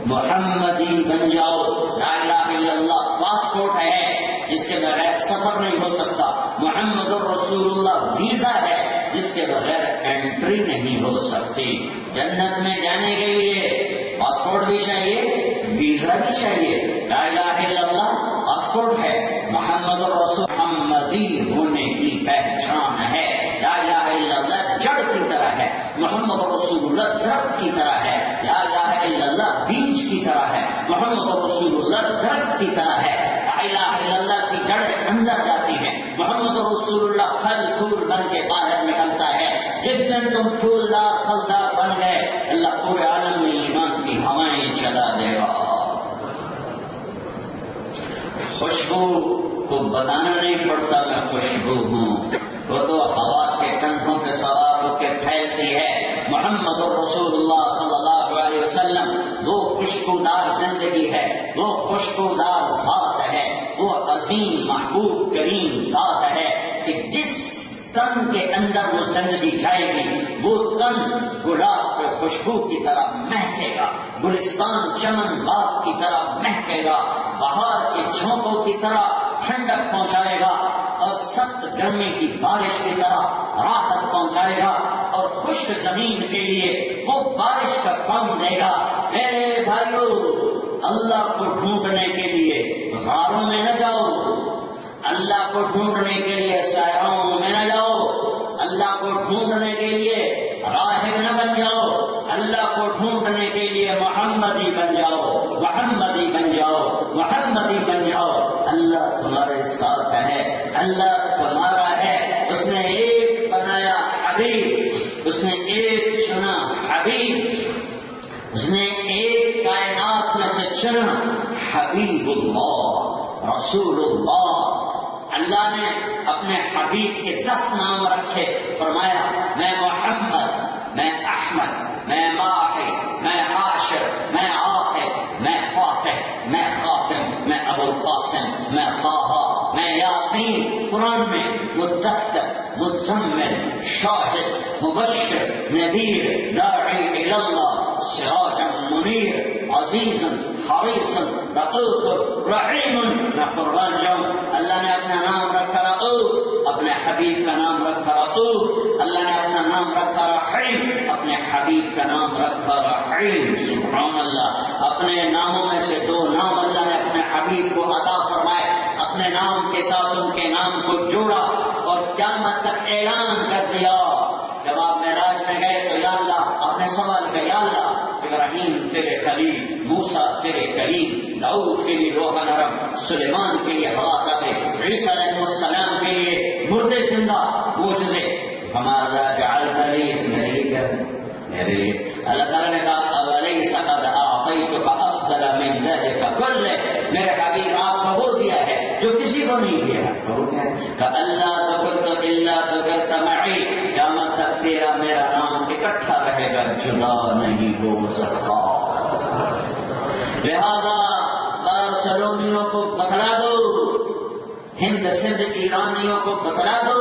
محمدی بن جاؤ. لا الہ الا اللہ پاسپورٹ ہے جس کے بغیر سفر نہیں ہو سکتا. محمد الرسول اللہ ویزا ہے جس کے بغیر انٹری نہیں ہو سکتی. جنت میں جانے کے لیے پاسپورٹ بھی چاہیے، ویزا بھی چاہیے. لا الہ الا اللہ پاسپورٹ ہے. محمد الرسول محمدی ہونے کی پہچان ہے. لا الہ الا اللہ جڑ کی طرح ہے، محمد رسول اللہ درخت کی طرح ہے. لا الہ الا اللہ بیج کی طرح ہے، محمد رسول اللہ درخت کی طرح ہے. لا الہ الا اللہ کی جڑیں اندر جاتی ہیں، محمد رسول اللہ پھل پھول بن کے باہر نکلتا ہے. جس دن تم پھولدار پھلدار بن گئے اللہ پورے عالم میں ایمان کی ہوائیں چلا دے گا. خوشبو کو بتانا نہیں پڑتا میں خوشبو ہوں، وہ تو ہوا کے کنھوں پہ سوار ہو کے پھیلتی ہے. محمد الرسول اللہ صلی اللہ علیہ وسلم وہ خوشبو خوشبودار زندگی ہے، وہ خوشبودار ذات ہے، وہ عظیم محبوب کریم ذات ہے کہ جس تن کے اندر وہ زندگی جائے گی وہ تن گلاب کے خوشبو کی طرح مہکے گا، گلستان چمن باغ کی طرح مہکے گا، بہار کے جھونکوں کی طرح ٹھنڈک پہنچائے گا، اور سخت گرمی کی بارش کی طرح راحت پہنچائے گا، اور خشک زمین کے لیے وہ بارش کا کام دے گا۔ میرے بھائیو، اللہ کو ڈھونڈنے کے لیے غاروں میں نہ جاؤ، اللہ کو ڈھونڈنے کے لیے صحراؤں میں نہ جاؤ، اللہ کو ڈھونڈنے کے لیے راہب نہ بن جاؤ، اللہ کو ڈھونڈنے کے لیے محمدی بن جاؤ، محمدی بن جاؤ، محمدی بن جاؤ۔ اللہ تمہارے ساتھ ہے، اللہ تمہارا ہے۔ اس نے ایک بنایا حبیب، اس نے ایک چنا حبیب، اس نے ایک کائنات میں سے چنا حبیب اللہ، رسول اللہ۔ اللہ نے اپنے حبیب کے 10 نام رکھے، فرمایا میں محمد، میں احمد، میں ماحی، میں حاشر، میں عاقب، میں فاتح، میں خاتم، میں ابو القاسم، میں طٰہٰ، میں یاسین۔ قرآن میں مدثر، مزمل، شاہد، مبشر، نذیر، داعی الی اللہ، سراجا منیر، عزیز حریص، رؤوف رحیم۔ میں قربان جاؤں، اللہ نے اپنا نام رکھا رؤوف، اپنے حبیب کا نام رکھا رؤوف۔ اللہ نے اپنا نام رکھا رحیم، اپنے حبیب کا نام رکھا رحیم۔ سبحان اللہ، اپنے ناموں میں سے 2 نام اللہ نے اپنے حبیب کو عطا فرمائے، اپنے نام کے ساتھ ان کے نام کو جوڑا اور قیامت تک اعلان کر دیا۔ جب آپ معراج میں گئے تو یا اللہ آپ نے سوال کیا، یا اللہ ابراہیم تیرے خلیل، موسیٰ تیرے کریم، داؤد کے لیے روح نرم، سلیمان کے لیے ہوا تابع، عیسیٰ علیہ السلام کے لیے مردے زندہ، معجزے۔ فماذا جعلت لی، میرے لیے اللہ تعالیٰ نے کہا اولیس قد اعطیتک افضل من ذلک کلہ، میرے حبیب آپ کو وہ دیا ہے جو کسی کو نہیں دیا۔ وہ کیا ہے کہ اللہ ذکرت الا ذکرت معی، قیامت تک تیرا میرا نام اکٹھا رہے گا، جدا نہیں ہو سکتا۔ لہذا بارسلونیوں کو بتلا دو، ہند سندھ ایرانیوں کو بتلا دو،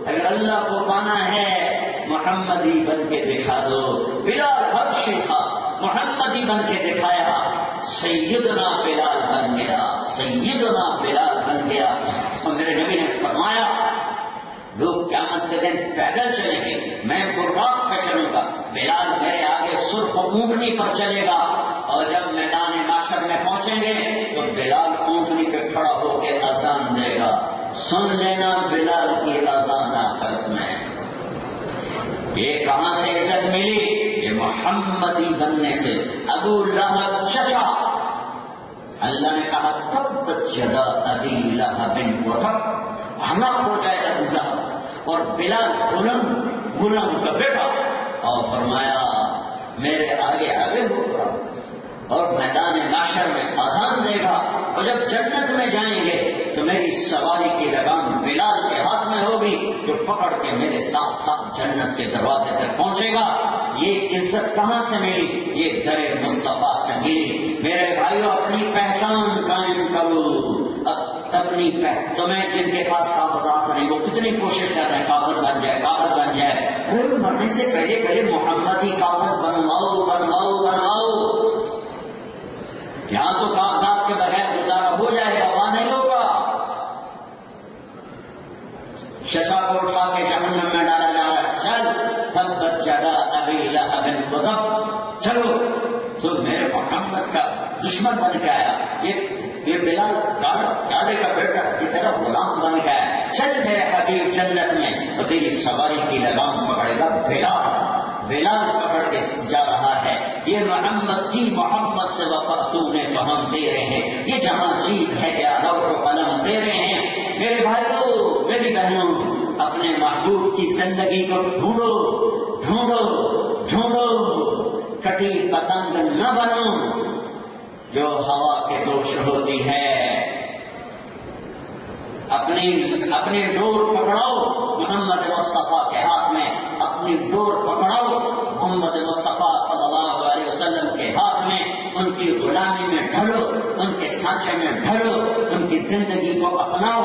اگر اللہ کو پانا ہے محمدی بن کے دکھا دو۔ بلال حبشی تھا، محمدی بن کے دکھایا، سیدنا بلال بن گیا، سیدنا بلال بن گیا۔ اور میرے نبی نے فرمایا لوگ قیامت کے دن پیدل چلیں گے، میں براق پہ چلوں گا، بلال میرے آگے سرخ اونٹنی پر چلے گا، اور جب میدان معاشر میں پہنچیں گے تو بلال اونٹنی پہ کھڑا ہو کے اذان دے گا۔ سن لینا بلال کی اذان آخرت میں۔ یہ کہاں سے عزت ملی؟ یہ محمدی بننے سے۔ ابو لہب چچا، اللہ نے کہا تبت یدا ابی لہب وتب، ہلاک ہو جائے ابو لہب، اور بلال غلام کا بیٹا، اور فرمایا میرے آگے آگے ہوگا اور میدان معاشر میں اذان دے گا، اور جب جنت میں جائیں گے تو میری سواری کی لگام بلال کے ہاتھ میں ہوگی جو پکڑ کے میرے ساتھ ساتھ جنت کے دروازے تک پہنچے گا۔ یہ عزت کہاں سے ملی؟ یہ در مصطفیٰ سے ملی۔ میرے بھائیو، اپنی پہچان قائم کرو، اپنی تمہیں جن کے پاس کاغذات نہیں وہ کتنی کوشش کر رہے ہیں کاغذ بن جائے، کاغذ بن جائے۔ مرنے سے پہلے پہلے محمدی کاغذ بنواؤ بنواؤ بنواؤ۔ یہاں تو کاغذات کے بغیر گزارا ہو جائے گا، وہاں نہیں ہوگا۔ ششا کو اٹھا کے جہنم میں ڈالا جا رہا ہے، چل تبت یدا ابی لہب وتب، چلو تو میرے محمد کا دشمن بن کے آیا، یہ بلال دادے کا بیٹا کی طرح غلام بن گیا ہے، چل میرے حبیب جنت میں، تو تیری سواری کی لگام پکڑے گا بلال پکڑ کے جا رہا ہے۔ یہ محمد کی محمد سے وفاتوں نے تو ہم دے رہے ہیں، یہ جہاں چیز ہے کیا لوح و قلم دے رہے ہیں۔ میرے بھائیوں، میری بہنوں، اپنے محبوب کی زندگی کو ڈھونڈو ڈھونڈو ڈھونڈو، کٹی پتنگ نہ بنو جو ہوا کے دوش ہوتی ہے۔ اپنی ڈور پکڑاؤ محمد مصطفیٰ کے ہاتھ میں، اپنی ڈور پکڑاؤ محمد مصطفیٰ صلی اللہ علیہ وسلم کے ہاتھ میں، ان کی غلامی میں ڈھلو، ان کے سانچے میں ڈھلو، ان کی زندگی کو اپناؤ،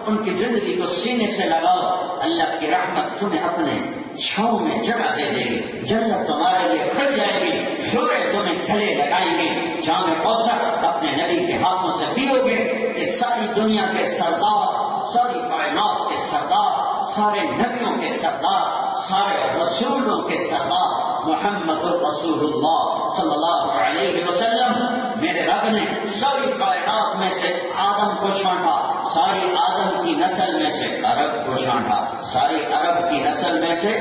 ان کی زندگی کو سینے سے لگاؤ، اللہ کی رحمت تمہیں اپنے چھاؤں میں جگہ دے دے گی، جنت تمہارے لیے کھل جائے گی، حوریں تمہیں گلے لگائیں گی، جام کوثر اپنے نبی کے ہاتھوں سے پیو گے کہ ساری دنیا کے سردار، ساری کائنات کے سردار، سارے نبیوں کے سردار، سارے رسولوں کے سردار محمد الرسول اللہ صلی اللہ علیہ وسلم، میرے رب نے ساری کائنات میں سے آدم کو چھانٹا، ساری آدم کی نسل میں سے عرب کو چھانٹا، ساری عرب کی نسل میں سے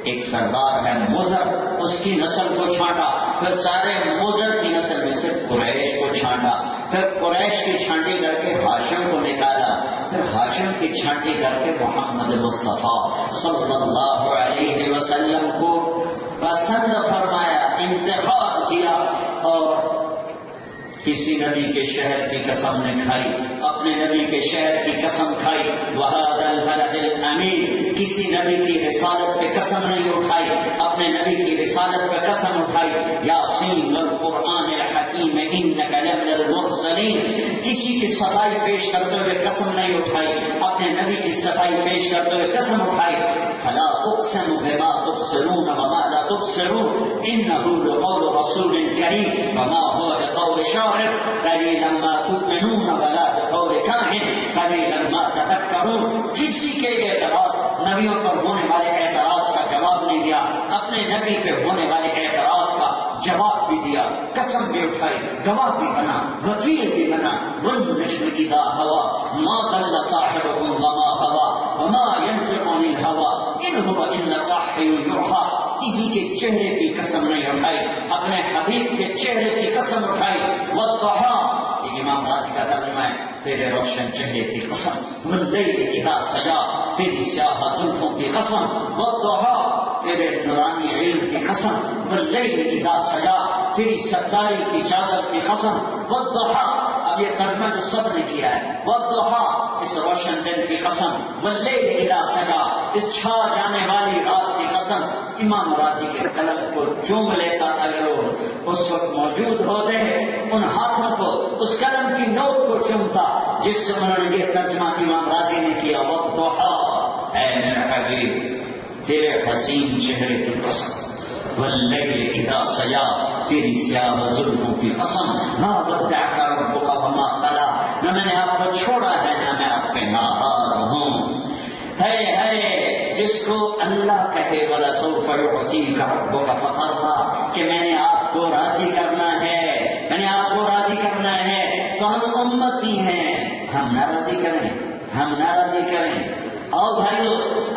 ایک سردار ہے مضر، اس کی نسل کو چھانٹا، پھر سارے مضر کی نسل میں سے قریش کو چھانٹا، پھر قریش کی چھانٹی کر کے ہاشم کو نکالا، پھر ہاشم کی چھانٹی کر کے محمد مصطفیٰ صلی اللہ علیہ وسلم کو پسند فرمایا، انتخاب کیا، اور کسی نبی کے شہر کی قسم نے کھائی، اپنے نبی کے شہر کی قسم کھائی، وَهَذَا الْبَلَدِ الْأَمِينِ، کسی نبی کی رسالت پہ قسم نہیں اٹھائی، اپنے نبی کی رسالت پہ قسم اٹھائی، یاسین والقرآن الحکیم انک لمن المرسلین، کسی کی صفائی پیش کرتے ہوئے قسم نہیں اٹھائی، اپنے نبی کی صفائی پیش کرتے ہوئے قسم اٹھائی، فلا اقسم بما تبصرون وما لا تبصرون انه لقول رسول کریم وما هو بقول شاعر قلیلا ما تؤمنون ولا بقول کاہن قلیلا ما تذکرون، کسی کے اعتراض، نبیوں پر ہونے والے اعتراض کا جواب نہیں دیا، اپنے نبی پہ ہونے والے اعتراض کا جواب بھی دیا، قسم بھی اٹھائی، گواہ بھی بنا، وکیل بھی بنا، والنجم اذا هوى ما ضل صاحبكم وما غوى وما ينطق عن الهوى ان هو الا وحی یوحی، کسی کے چہرے کی قسم نہیں اٹھائی، اپنے حبیب کے چہرے کی قسم اٹھائی، والضحى، یہ امام راضی کا ترجمہ ہے، تیرے روشن چہرے کی قسم، واللیل اذا سجا، تیری سیاہ زلفوں کی قسم، والضحى، تیرے نورانی علم کی قسم، واللیل اذا سجا، تیری ستاری کی چادر کی قسم، والضحى، اب یہ ترجمہ جو سب نے کیا ہے، والضحى، اس روشن دن کی قسم، واللیل اذا سجا، اس چھا جانے والی رات کی قسم، امام راضی کے قلم کو چوم لیتا اگر وہ اس وقت موجود ہوتے، ان ہاتھوں کو، اس قلم کی نوک کو چومتا جس سے انہوں نے یہ ترجمہ امام راضی نے کیا، والضحى، اے میرے حبیب تیرے حسین چہرے کی قسم، واللیل اذا سجا، تیری سیاہ زلفوں کی قسم، ما ودعک ربک وما قلی، نہ میں نے آپ کو چھوڑا ہے نہ میں آپ پہ ناراض ہوں، ہے جس کو اللہ کہے وَلَسَوْفَ يُعْطِيكَ رَبُّكَ فَتَرْضَىٰ، کہ میں نے آپ کو راضی کرنا ہے، میں نے آپ کو راضی کرنا ہے، تو ہم امتی ہیں، ہم ناراضی کریں، ہم ناراضی کریں، اور بھائیو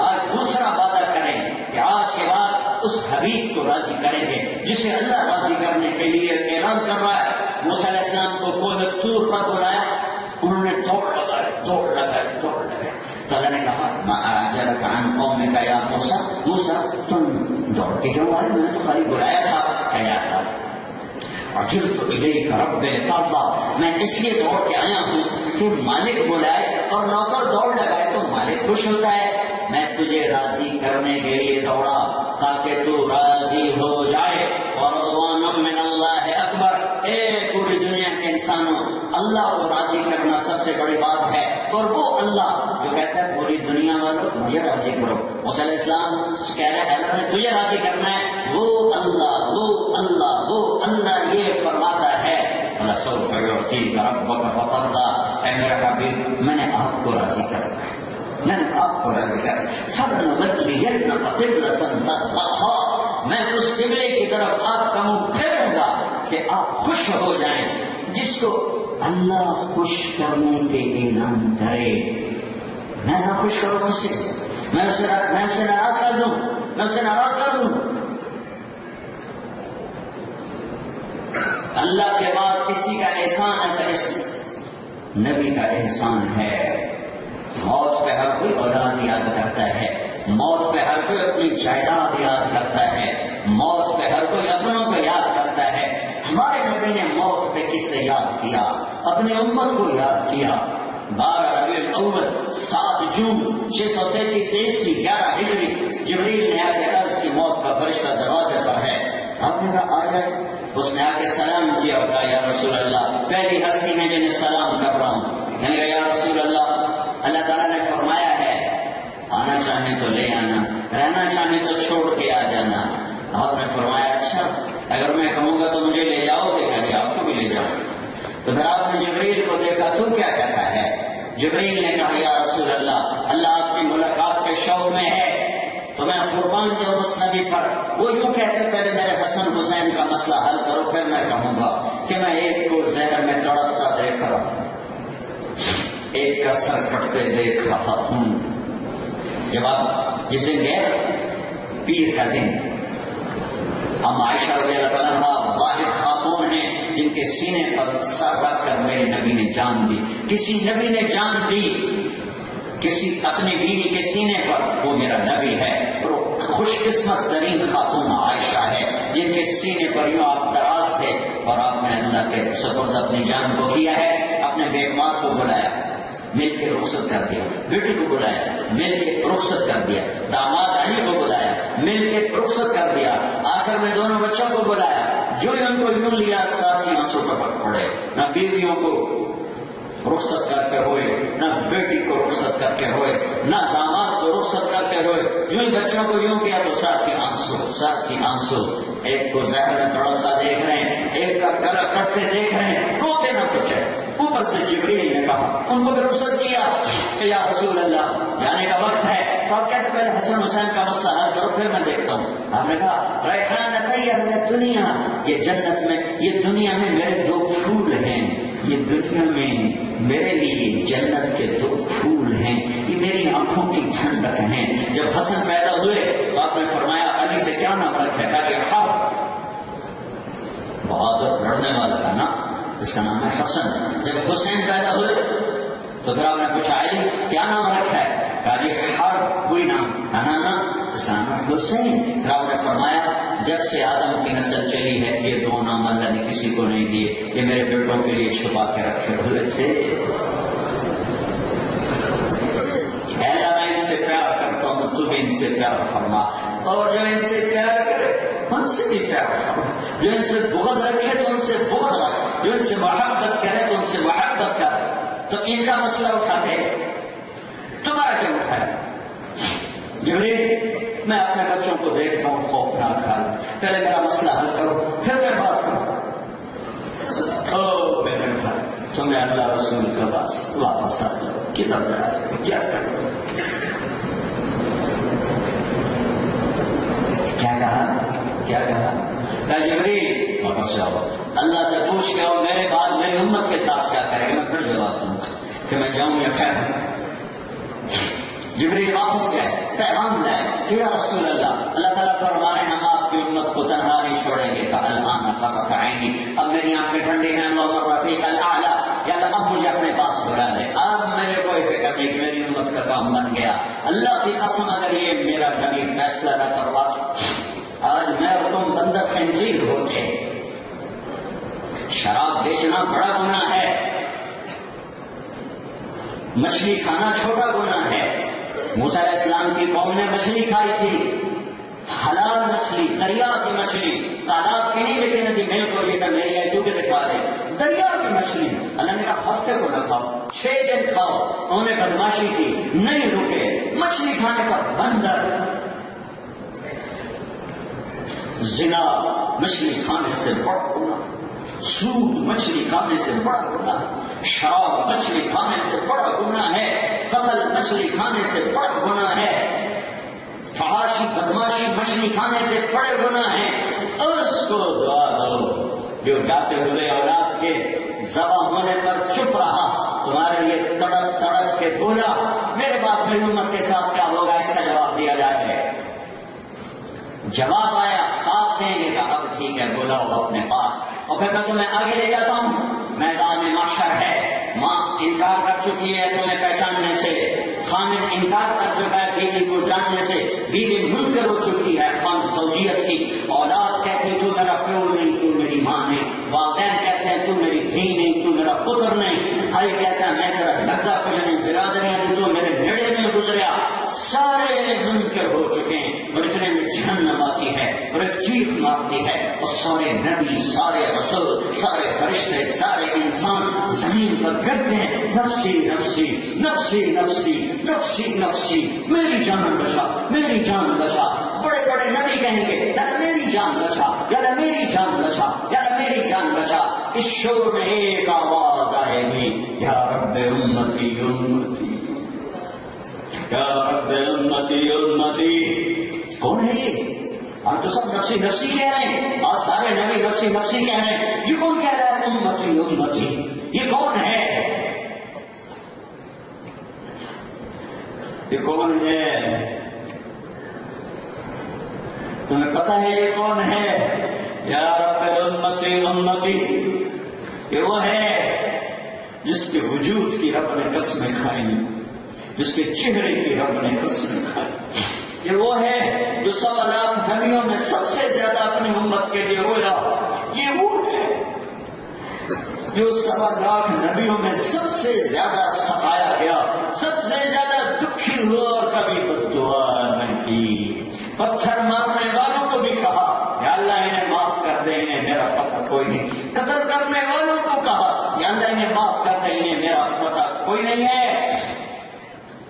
آج دوسرا وعدہ کریں کہ آج کے بعد اس حبیب کو راضی کریں گے جسے اللہ راضی کرنے کے لیے اعلان کر رہا ہے۔ موسیٰ علیہ السلام کو کوہ طور پر بلایا، انہوں نے دوڑ لگائی، تو اللہ نے کہا ما اعجلک عن قومک یا موسیٰ، موسیٰ تم دوڑ کے کیوں آئے، میں نے تو خالی بلایا تھا، کہ یا رب عجلت الیک رب لترضیٰ، میں اس لیے دوڑ کے آیا ہوں کہ مالک بلائے اور نوکر دوڑ لگائے تو مالک خوش ہوتا ہے، میں تجھے راضی کرنے کے لیے دوڑا تاکہ تو راضی ہو جائے، ورضوان من اللہ اکبر، اے پوری دنیا کے انسانوں، اللہ کو راضی کرنا سب سے بڑی بات ہے، اور وہ اللہ جو کہتا ہے پوری دنیا والوں مجھے راضی کرو، موسیٰ علیہ السلام کہہ رہے ہیں اللہ نے تجھے راضی کرنا ہے، وہ اللہ وہ اللہ وہ اللہ یہ فرماتا ہے وَلَسَوْفَ يُعْطِيكَ رَبُّكَ فَتَرْضَىٰ، اے میرا حبیب میں نے آپ کو راضی کرنا ہے، میں نے آپ کو راضی کرنا ہے، فَلْنُوَلِّيَنَّكَ قِبْلَةً تَرْضَاهَا، میں اس قبلے کی طرف آپ کا منہ پھیروں گا کہ آپ خوش ہو جائیں، جس کو اللہ خوش کرنے کے اعلان کرے، میں نہ خوش کروں اسے، میں اسے ناراض کر دوں، میں اسے ناراض کر دوں، اللہ کے بعد کسی کا احسان ہے تو اس نبی کا احسان ہے، موت پہ ہر کوئی اولاد یاد کرتا ہے، موت پہ ہر کوئی اپنی جائیداد یاد کرتا ہے، موت پہ ہر کوئی اپنوں کو یاد کرتا ہے، ہمارے نبی نے موت پہ کس سے یاد کیا، اپنی امت کو یاد کیا۔ 12 ربیع الاول 7 جون 633 عیسوی 11 ہجری جبریل نے آ کے عرض کی موت کا فرشتہ دروازے پر ہے، آپ نے کہا آ جائے، اس نے آ کے سلام کیا اور کہا یا رسول اللہ، پہلی ہستی میں جنہیں سلام کر رہا ہوں، کہنے لگا یا رسول اللہ، اللہ تعالیٰ نے فرمایا ہے آنا چاہیں تو لے آنا، رہنا چاہیں تو چھوڑ کے آ جانا۔ آپ نے فرمایا اچھا اگر میں کہوں گا تو مجھے لے جاؤ گے؟ کہا آپ کو بھی لے جاؤ۔ تو پھر آپ نے جبریل کو دیکھا، تو کیا کہتا ہے؟ جبریل نے کہا یا رسول اللہ، اللہ آپ کی ملاقات کے شوق میں ہے تو میں قربان جاؤں اس نبی پر، وہ یوں کہتے پہلے میرے حسن حسین کا مسئلہ حل کرو، پھر میں کہوں گا کہ میں ایک کو زہر میں تڑپتا دیکھ رہا ہوں، ایک کا سر کٹتے دیکھ رہا ہوں۔ جب آپ جسے گئے پیر کا دن، ہم عائشہ رضی اللہ تعالیٰ عنہ واحد خاتون ہیں جن کے سینے پر سر رکھ کر میرے نبی نے جان دی۔ کسی نبی نے جان دی کسی اپنی بیوی کے سینے پر، وہ میرا نبی ہے۔ اور خوش قسمت ترین خاتون عائشہ ہے جن کے سینے پر یوں آپ دراز تھے اور آپ نے اللہ کے سپرد اپنی جان کو کیا ہے۔ اپنے بیگمات کو بلایا، مل کے رخصت کر دیا، بیٹی کو بلایا، مل کے رخصت کر دیا، داماد علی کو بلایا، مل کے رخصت کر دیا، آخر میں دونوں بچوں کو بلایا۔ جو ہی ان کو یوں لیا ساتھ ہی آنسو ٹپک پڑے، نہ بیویوں کو رخصت کر کے ہوئے، نہ بیٹی کو رخصت کر کے ہوئے، نہ داماد کو رخصت کر کے ہوئے، جو ہی بچوں کو یوں کیا تو ساتھ ہی آنسو، ساتھ ہی آنسو۔ ایک کو زہر میں تڑپتا دیکھ رہے ہیں، ایک کا گلا کٹتے دیکھ رہے ہیں، روتے نہ کچھ ہے۔ اوپر سے جبریل نے کہا، ان کو بھی رخصت کیا کہ یا رسول اللہ جانے کا وقت ہے۔ تو آپ کہتے پہلے حسن حسین کا مسئلہ حل کرو پھر میں دیکھتا ہوں۔ آپ نے کہا ریحان طیب من دنیا، یہ جنت میں، یہ دنیا میں میرے دو پھول ہیں، یہ دنیا میں میرے لیے جنت کے دو پھول ہیں، یہ میری آنکھوں کی ٹھنڈک ہیں۔ جب حسن پیدا ہوئے تو آپ نے فرمایا علی سے کیا نام رکھا؟ کہا کہ حرب، بہادر لڑنے والا کا نا، اس کا نام ہے حسن۔ جب حسین پیدا ہوئے تو پھر آپ نے پوچھا علی کیا نام رکھا ہے؟ کہا جی حرب، کوئی نام نا، اس کا نام ہے حسین۔ پھر آپ نے فرمایا جب سے آدم کی نسل چلی ہے یہ دو نام اللہ نے کسی کو نہیں دیے، یہ میرے بیٹوں کے لیے چھپا کے رکھے ہوئے تھے۔ اے اللہ میں ان سے پیار کرتا ہوں، تو بھی ان سے پیار فرما، اور جو ان سے پیار کرے ان سے بھی پیار کرو، جو ان سے بغض رکھے تو ان سے بغض رکھ، جو ان سے محبت کرے تو ان سے محبت کر۔ تو ان کا مسئلہ اٹھاتے تمہارا کیوں اٹھایا؟ جبریل میں اپنے بچوں کو دیکھتا ہوں خوفناک حال، پہلے میرا مسئلہ حل کرو پھر میں بات کروں۔ او میرے بھائی تمہیں اللہ رسول کا واپس آ جاؤ، کدھر جا کیا کرو؟ کیا کہا جبریل واپس جاؤ، اللہ سے پوچھ کے اور میرے بعد میری امت کے ساتھ کیا کرے گا، میں پھر جواب دوں گا کہ میں جاؤں یا خیر۔ جبریل واپس گئے، پیغام لائے کہ یا رسول اللہ، اللہ تعالیٰ فرما رہے ہیں ہم آپ کی امت کو تنہا نہیں چھوڑیں گے۔ کہا الآن قرۃ عینی، اب میری آنکھیں ٹھنڈی ہیں، اللہم الرفیق الاعلیٰ، یا اللہ اب مجھے اپنے پاس بلا لے، اب مجھے کوئی فکر نہیں کہ میری امت کا کام بن گیا۔ اللہ کی قسم اگر یہ میرا نبی فیصلہ نہ کرواتا آج میں اور تم بندر خنزیر ہوتے۔ شراب بیچنا بڑا گناہ ہے، مچھلی کھانا چھوٹا گناہ ہے۔ موسیٰ علیہ السلام کی قوم نے مچھلی کھائی تھی، حلال مچھلی، دریا کی مچھلی، تالاب کی نہیں لیکن ندی میل کو یہ میری ہے کیونکہ دکھا دے دریا کی مچھلی۔ اللہ نے کہا ہفتے کو نہ کھاؤ، 6 دن کھاؤ۔ انہوں نے بدماشی کی، نہیں رکے، مچھلی کھانے پر بندر۔ زنا مچھلی کھانے سے بڑا گناہ، سود مچھلی کھانے سے بڑا گناہ، شراب مچھلی کھانے سے بڑا گناہ ہے، قتل مچھلی کھانے سے بڑا گناہ ہے، فحاشی بدماشی مچھلی کھانے سے بڑے گناہ ہیں۔ اس کو دعا دو جو جاتے ہوئے اولاد کے ذبح ہونے پر چپ رہا، تمہارے لیے تڑپ تڑپ کے بولا میرے باپ میری امت کے ساتھ کیا ہوگا، اس کا جواب دیا جائے۔ جواب آیا ساتھ دیں گے، کہا اب ٹھیک ہے بلاؤ اپنے پاس۔ اور پھر میں تمہیں آگے لے جاتا ہوں، میدان محشر ہے، ماں انکار کر چکی ہے تمہیں پہچاننے سے، خامد انکار کر چکا ہے بیوی کو جاننے سے، بیوی منکر ہو چکی ہے خام زوجیت کی، اولاد کہتی تو میرا پیو نہیں، تو میری ماں نہیں، والدین کہتے ہیں تو میری دھی نہیں، تو میرا پتر نہیں، بھائی کہتا ہے میں تیرا لگتا کچھ نہیں، برادریاں دی تو میرے نیڑے میں گزریا، سارے منکر ہو چکے ہیں۔ اور اتنے میں جہنم آتی ہے اور ایک چیخ مارتی ہے اور سارے نبی، سارے رسول، سارے فرشتے، سارے انسان زمین پر گرتے ہیں، نفسی نفسی نفسی نفسی نفسی نفسی، میری جان بچا، میری جان بچا۔ بڑے بڑے نبی کہیں گے یا میری جان بچا، یا میری جان بچا، یا میری جان بچا۔ اس شور میں ایک آواز آئے گی، یا رب امتی امتی، یا رب امتی امتی۔ کون ہے یہ؟ ہم تو سب نفسی نفسی کہہ رہے ہیں، اور سارے نبی نفسی نفسی کہہ رہے ہیں، یہ کون کہہ رہا ہے امتی امتی؟ یہ کون ہے؟ یہ کون ہے؟ تمہیں پتا ہے یہ کون ہے؟ یا رب امتی امتی، یہ وہ ہے جس کے وجود کی رب نے قسمیں کھائیں، جس کے چہرے کی رب نے قسمیں کھائیں۔ یہ وہ ہے جو 100 لاکھ نبیوں میں سب سے زیادہ اپنی امت کے لیے رویا۔ یہ وہ ہے جو 100 لاکھ نبیوں میں سب سے زیادہ ستایا گیا، سب سے زیادہ دکھی ہوا اور کبھی بد دعا نہ کی۔ پتھر مارنے والوں کو بھی کہا یا اللہ انہیں معاف کر دے، انہیں میرا پتہ کوئی نہیں۔ قتل کرنے والوں کو کہا یا اللہ انہیں معاف کر دے، انہیں میرا پتہ کوئی نہیں ہے۔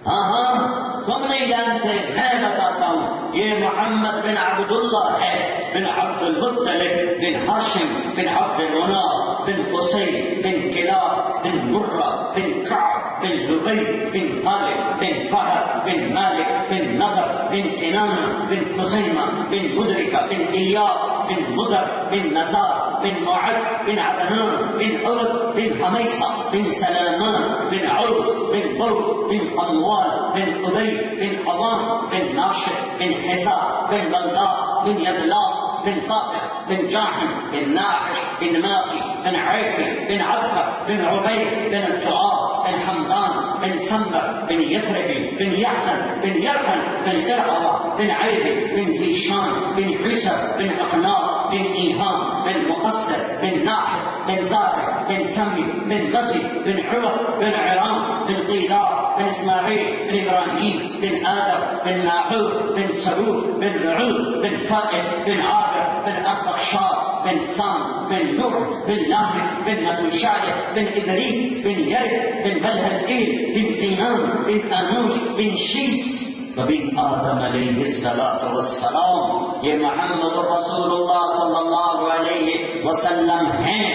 ہاں ہاں، تم نہیں جانتے، میں بتاتا ہوں، یہ محمد بن عبداللہ ہے، بن عبد المطلب بن ہاشم بن عبد مناف بن قصی بن کلاب بن مرہ بن کعب بن لبی بن غالب بن فہد بن مالک بن نضر بن کنانہ بن خزیمہ بن مدرکہ بن الیاس بن مدر بن نزار بن معد بن عدنان بن عرد بن حمیصہ بن سلامان بن عرس بن برد بن قنوال بن ابی بن عوام بن ناشر بن حزار بن بلداس بن یدلاس بن طائف بن جاحم بن ناحش بن ماقي بن عيفي بن عبقر بن عبيد بن الدعاء بن حمدان بن سمبر بن يثربي بن يحزن بن يرحل بن إرعوة بن عيد بن زيشان بن عيسر بن أخنار بن إيهام بن مقصر بن ناحر بن زارع بن سمي بن غزي بن عروة بن عرام بن قيدار بن إسماعيل بن إبراهيم بن آدم بن ناحور بن سعود بن رعود بن فائد بن عابر بن أرفخشاد بن سام بن نوح بن لاحق بن نبوشاية بن إدريس بن يرد بن بلهلئيل بن قينان بن أنوش بن شيس وبن آدم علیہ الصلاۃ والسلام۔ یہ محمد رسول اللہ صلی اللہ علیہ وسلم ہیں۔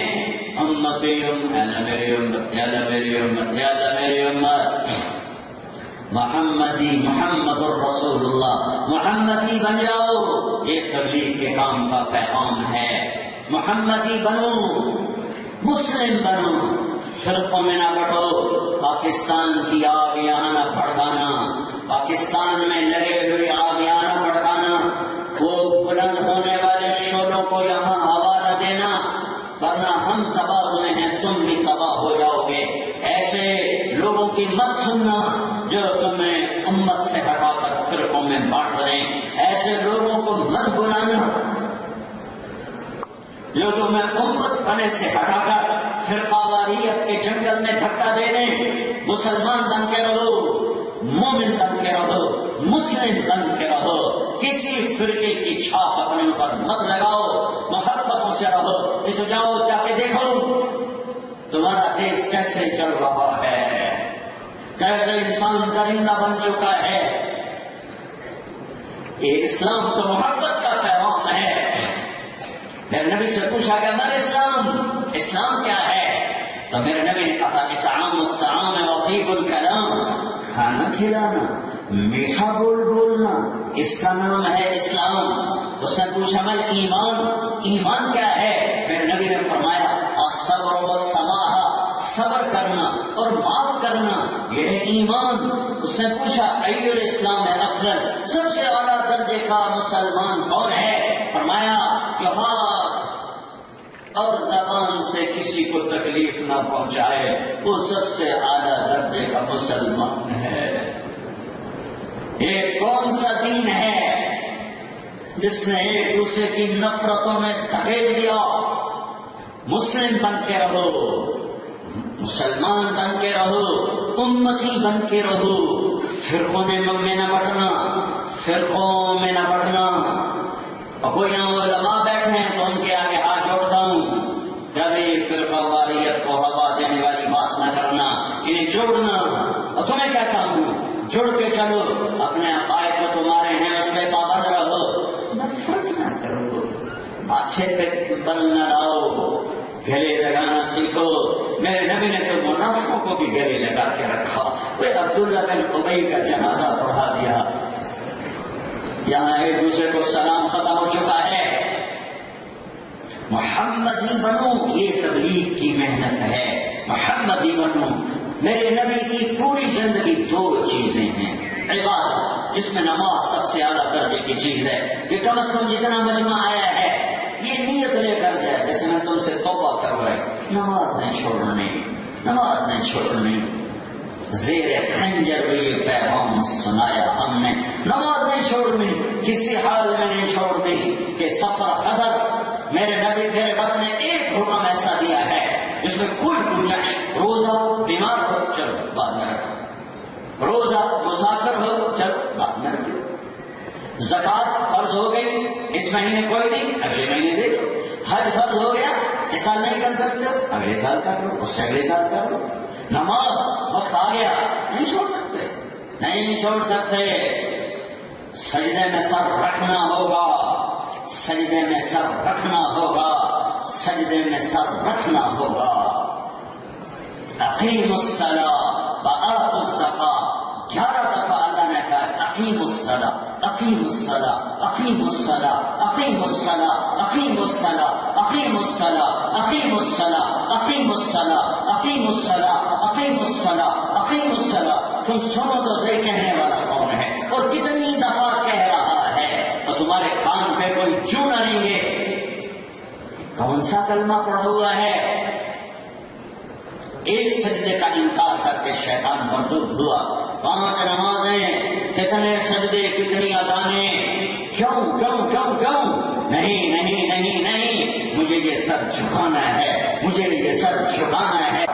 امتی اے میری امت، یا میری امت، یا میری امت، محمدی محمد الرسول اللہ، محمدی بن جاؤ۔ یہ تبلیغ کے کام کا پیغام ہے، محمدی بنو، مسلم بنو، فرقوں میں نہ بٹو، پاکستان کی آگ یہاں نہ بھڑکانا، پاکستان میں لگے ہوئے آگ یہاں نہ بھڑکانا، وہ بلند ہونے والے شعلوں کو یہاں ہوا نہ دینا، ورنہ ہم تباہ ہوئے ہیں، تم بھی تباہ ہو جاؤ گے۔ ایسے لوگوں کی مت سننا جو تمہیں امت سے ہٹا کر فرقوں میں بانٹ رہے ہیں، ایسے لوگوں کو مت بلانا جو تمہیں امت بنے سے ہٹا کر فرقہ واریت کے جنگل میں دھکا دے دیں۔ مسلمان بن کے رہو، مومن بن کے رہو، مسلم بن کے رہو، کسی فرقے کی چھاپ اپنے اوپر مت لگاؤ، محبتوں سے رہو۔ یہ تو جاؤ جا کے دیکھو تمہارا دیش کیسے چل رہا ہے، کیسے انسان درندہ بن چکا ہے۔ یہ اسلام تو محبت کا پیغام ہے۔ میرے نبی سے پوچھا کہ ہمارا اسلام کیا ہے؟ تو میرے نبی نے کہا اطعام الطعام وطیب الکلام، کھانا کھلانا، میٹھا بولنا، اس کا نام ہے اسلام۔ اس نے پوچھا میں ایمان کیا ہے؟ میرے نبی نے فرمایا الصبر والسماحہ، صبر کرنا اور معاف کرنا، یہ ہے ایمان۔ اس نے پوچھا ای الاسلام افضل، سب سے اعلیٰ درجے کا مسلمان کون ہے؟ فرمایا جو ہاتھ اور زبان سے کسی کو تکلیف نہ پہنچائے، وہ سب سے اعلیٰ درجے کا مسلمان ہے۔ یہ کون سا دین ہے جس نے ایک دوسرے کی نفرتوں میں دھکیل دیا؟ مسلم بن کے رہو، مسلمان بن کے رہو، امتی بن کے رہو، فرقوں میں نہ بٹنا، فرقوں میں نہ بٹنا۔ اور کوئی یہاں علماء بیٹھے ہیں تو ان کے آگے ہاتھ جوڑتا ہوں، کبھی فرقہ واریت کو ہوا دینے والی بات نہ کرنا، انہیں جوڑنا۔ اور تمہیں کہتا ہوں جڑ کے چلو، اپنے عقائد تو تمہارے ہیں اس پہ پابند رہو، نفرت نہ کرو، اچھے پہ بل نہ لاؤ، گلے لگانا سیکھو۔ میرے نبی نے تو منافقوں کو بھی گلے لگا کے رکھا۔ وہ عبداللہ بن ابی کا جنازہ پڑھا دیا، یہاں ایک دوسرے کو سلام ختم ہو چکا ہے۔ محمدی بنو، یہ تبلیغ کی محنت ہے، محمدی بنو۔ میرے نبی کی پوری زندگی دو چیزیں ہیں، عبادت جس میں نماز سب سے اعلیٰ درجے کی چیز ہے، یہ کم از کم جتنا مجمع آیا ہے یہ نیت لے کر جائے، جیسے میں تم سے توبہ کروائے، نماز نہیں چھوڑنی، نماز نہیں چھوڑنی۔ زیر خنجر میں یہ پیغام سنایا ہم نے، نماز نہیں چھوڑنی، کسی حال میں نہیں چھوڑنی کہ سفر حضر۔ میرے نبی میرے رب نے ایک حکم ایسا دیا ہے جس میں کوئی گنجائش، روزہ بیمار ہو چلو بعد میں رکھو، روزہ مسافر ہو چلو بعد میں رکھو، زکات فرض ہو گئی اس مہینے کوئی نہیں اگلے مہینے دے دو، حج فرض ہو گیا اس سال نہیں کر سکتے ہو اگلے سال کر لو، اس سے اگلے سال کر لو۔ نماز وقت آ گیا نہیں چھوڑ سکتے، نہیں چھوڑ سکتے۔ سجدے میں سر رکھنا ہوگا، سجدے میں سر رکھنا ہوگا، سجدے میں سر رکھنا ہوگا۔ اقیم الصلاۃ وآتوا الزکاۃ، 11 دفعہ اللہ نے کہا اقیم الصلاۃ، اقیم الصلاۃ، اقیم الصلاۃ، اقیم الصلاۃ، اقیم الصلاۃ، اقیم الصلاۃ، اقیم الصلاۃ، اقیم الصلاۃ، اقیم الصلاۃ، اقیم الصلاۃ، اقیم الصلاۃ۔ تم سنو تو صحیح کہنے والا کون ہے اور کتنی دفعہ کہہ رہا ہے، اور تمہارے کان پہ کوئی چوں نہ رہیں گے۔ کون سا کلمہ پڑھا ہوا ہے؟ ایک سجدے کا انکار کر کے شیطان مردود ہوا۔ 5 نمازیں، کتنے سجدے، کتنی اذانیں، کیوں کیوں کیوں کیوں؟ نہیں نہیں نہیں نہیں، مجھے یہ سر جھکانا ہے، مجھے یہ سر جھکانا ہے۔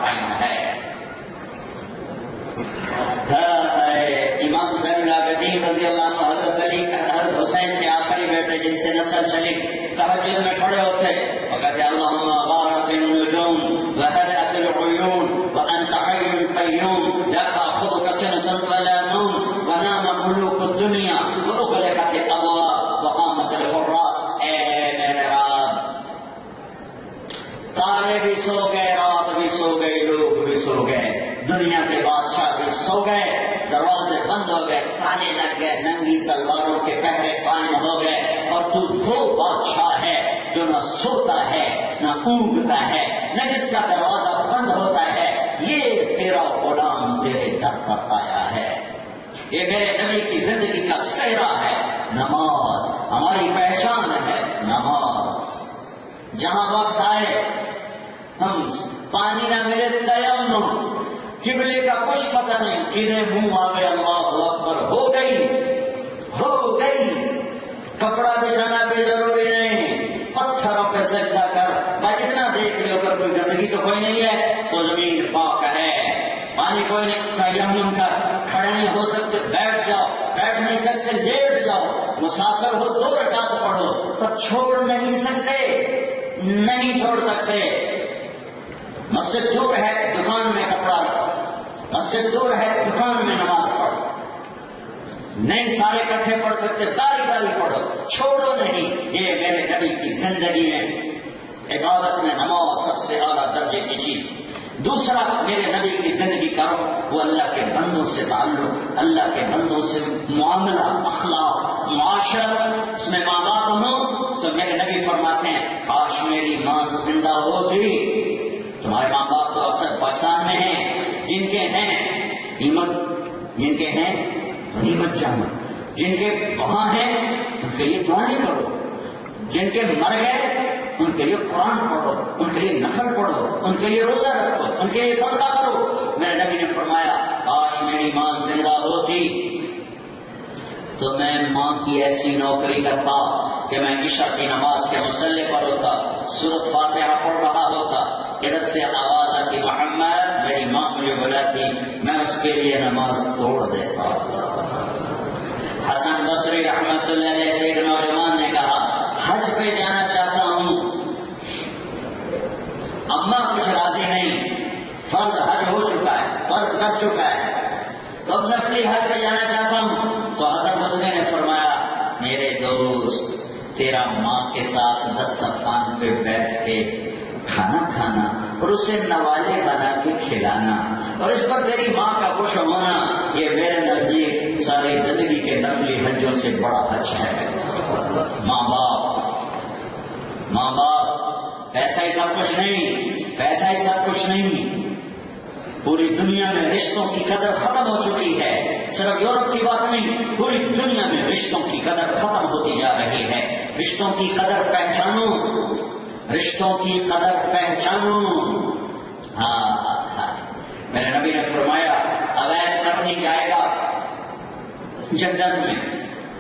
امام زین العابدین رضی اللہ عنہ حضرت علی حضرت حسین کے آخری بیٹے جن سے نسل چلی، تہجد میں کھڑے ہوتے اور کہتے اللہم غارت النجوم وهدأت العیون وانت حی القیوم لا تأخذک سنة ولا نوم ونام ملوک الدنیا واغلقت الابواب وقامت الحراس۔ اے میرے رب، تارے بھی سو گئے، رات بھی سو گئی، لوگ بھی سو گئے، دنیا کے بادشاہ بھی سو گئے، دروازے بند ہو گئے، تالے لگ گئے، ننگی تلواروں کے پہرے قائم ہو گئے، اور تو وہ بادشاہ ہے جو نہ سوتا ہے نہ اونگتا ہے، نہ جس کا دروازہ بند ہوتا ہے۔ یہ تیرا غلام تیرے در پر آیا ہے۔ یہ میرے نبی کی زندگی کا سہرا ہے۔ نماز ہماری پہچان ہے، نماز۔ جہاں وقت آئے ہم پانی نہ ملے تیمم، قبلے کا کچھ پتہ نہیں، کدھر منہ آگے اللہ اکبر، ہو گئی ہو گئی۔ کپڑا بچھانا بھی ضروری نہیں، پتھروں پہ سجدہ کر، بھائی جتنا دیکھ لو، اگر کوئی گندگی تو کوئی نہیں ہے تو زمین پاک ہے، پانی کوئی نہیں، تیمم کر، کھڑے نہیں ہو سکتے بیٹھ جاؤ، بیٹھ نہیں سکتے لیٹ جاؤ، مسافر ہو 2 رکعت پڑھو، پر چھوڑ نہیں سکتے، نہیں چھوڑ سکتے۔ مسجد دور ہے، دکان میں کپڑا رکھو، مسجد دور ہے، دکان میں نماز پڑھو، نہیں سارے اکٹھے پڑھ سکتے، باری باری پڑھو، چھوڑو نہیں۔ یہ میرے نبی کی زندگی میں عبادت میں نماز سب سے اعلیٰ درجے کی چیز۔ دوسرا میرے نبی کی زندگی کا وہ اللہ کے بندوں سے تعلق، اللہ کے بندوں سے معاملہ، اخلاق، معاشرت۔ اس میں ماں باپ ہوں تو میرے نبی فرماتے ہیں کاش میری ماں زندہ ہوتی۔ تمہارے ماں باپ تو اکثر پاکستان میں ہیں، جن کے ہیں قیمت، جن کے ہیں غنیمت جانو، جن کے وہاں ہیں ان کے لیے دعائیں کرو، جن کے مر گئے ان کے لیے قرآن پڑھو، ان کے لیے نفل پڑھو، ان کے لیے روزہ رکھو، ان کے لیے صدقہ کرو۔ میرے نبی نے فرمایا کاش میری ماں زندہ ہوتی تو میں ماں کی ایسی نوکری کرتا کہ میں عشاء کی نماز کے مصلی پر ہوتا، سورۃ فاتحہ پڑھ رہا ہوتا، ادھر سے آواز آتی محمد، میری ماں مجھے بلاتی، میں اس کے لیے نماز توڑ دیتا۔ حسن بصری رحمت اللہ علیہ سے ایک نوجوان نے کہا پہ جانا چاہتا ہوں، اما کچھ راضی نہیں، فرض حج ہو چکا ہے، فرض کر چکا ہے، تو اب نفلی حج پہ جانا چاہتا ہوں۔ تو حسن بصری نے فرمایا میرے دوست، تیرا ماں کے ساتھ دسترخوان پہ بیٹھ کے کھانا کھانا اور اسے نوالے بنا کے کھلانا اور اس پر تیری ماں کا خوش ہونا، یہ میرے نزدیک ساری زندگی کے نفلی حجوں سے بڑا حج ہے۔ ماں باپ پیسہ ہی سب کچھ نہیں، پیسہ ہی سب کچھ نہیں۔ پوری دنیا میں رشتوں کی قدر ختم ہو چکی ہے، صرف یورپ کی بات نہیں، پوری دنیا میں رشتوں کی قدر ختم ہوتی جا رہی ہے۔ رشتوں کی قدر پہچانو، رشتوں کی قدر پہچانو۔ میرے نبی نے فرمایا اویس کرنی جائے گا جنت میں،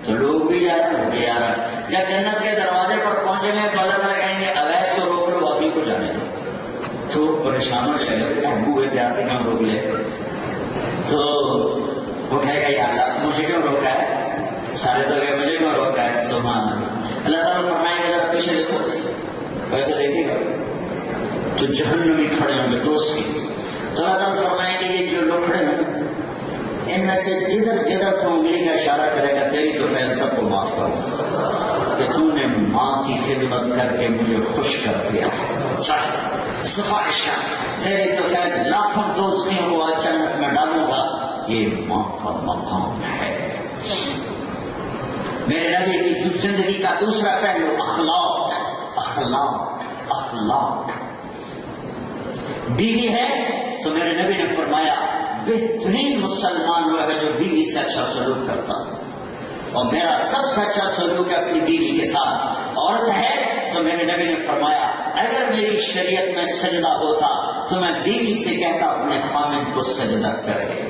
تو لوگ بھی جا رہے ہوں گے یار، جب جنت کے دروازے پر پہنچیں گے تو اللہ تعالیٰ کہیں گے اویس کو روک لو، ابھی کو جانے دو۔ تو پریشان ہو جائے گا، ابو ہوئے پیاسے کیوں روک لے؟ تو وہ کہے گا یا اللہ مجھے کیوں روکا ہے؟ سارے تو کہ مجھے کیوں روکا ہے؟ سبحان اللہ۔ اللہ تعالیٰ فرمائیں گے ذرا پیچھے دیکھو، ویسے دیکھے گا تو جہنمی کھڑے ہوں گے دوست کی، تو اللہ تعالیٰ فرمائیں گے یہ جو لوگ کھڑے ہیں ان میں سے جدھر جدھر تو انگلی کا اشارہ کرے گا تیری تو خیر سب کو معاف کرو کہ تو نے ماں کی خدمت کر کے مجھے خوش کر دیا، سفارش کا تیری تو خیر لاکھوں دوستیوں کو آج جنت میں ڈالوں گا، یہ ماں کا مقام ہے۔ میرے نبی کی زندگی کا دوسرا پہلو اخلاق، اخلاق، اخلاق۔ بیوی ہے تو میرے نبی نے فرمایا بہترین مسلمان وہ ہے جو بیوی سے اچھا سلوک کرتا، اور میرا سب سے اچھا سلوک ہے اپنی بیوی کے ساتھ۔ عورت ہے تو میرے نبی نے فرمایا اگر میری شریعت میں سجدہ ہوتا تو میں بیوی سے کہتا اپنے خامد کو سجدہ کرے۔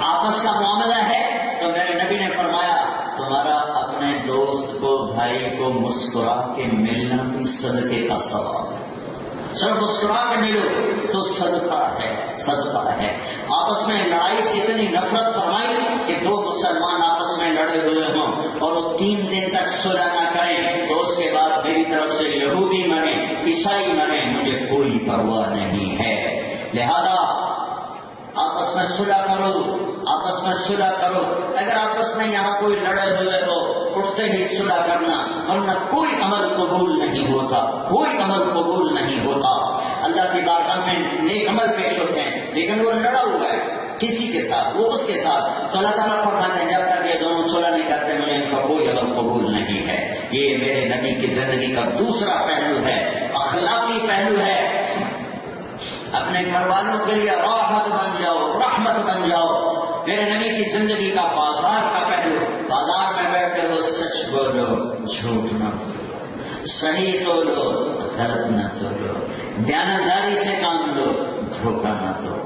آپس کا معاملہ ہے تو میرے نبی نے فرمایا تمہارا اپنے دوست کو، بھائی کو مسکرا کے ملنا بھی صدقے کا ثواب، صرف مسکرا کے ملو تو صدقہ ہے، صدقہ ہے۔ آپس میں لڑائی سے اتنی نفرت فرمائی کہ دو مسلمان آپس میں لڑے ہوئے ہوں اور وہ 3 دن تک صلح نہ کریں تو اس کے بعد میری طرف سے یہودی مرے، عیسائی مرے، مجھے کوئی پرواہ نہیں ہے۔ لہذا آپس میں صلح کرو، آپس میں صلح کرو۔ اگر آپس میں یہاں کوئی لڑے ہوئے ہو اٹھتے ہی صلح کرنا، ورنہ کوئی عمل قبول نہیں ہوتا، کوئی عمل قبول نہیں ہوتا۔ اللہ کی بارگاہ میں نیک عمل پیش ہوتے ہیں لیکن وہ لڑا ہوا ہے کسی کے ساتھ، وہ اس کے ساتھ، تو اللہ تعالیٰ فرماتے ہیں جب تک یہ دونوں صلح نہیں کرتے مجھے ان کا کوئی عمل قبول نہیں ہے۔ یہ میرے نبی کی زندگی کا دوسرا پہلو ہے، اخلاقی پہلو ہے۔ اپنے گھر والوں کے لیے راحت بن جاؤ، رحمت بن جاؤ۔ میرے نبی کی زندگی کا بازار کا پہلو، بازار میں بیٹھے ہو سچ بولو، جھوٹ نہ بولو، صحیح تولو، غلط نہ تولو، دیانتداری سے کام لو، دھوکہ نہ دو،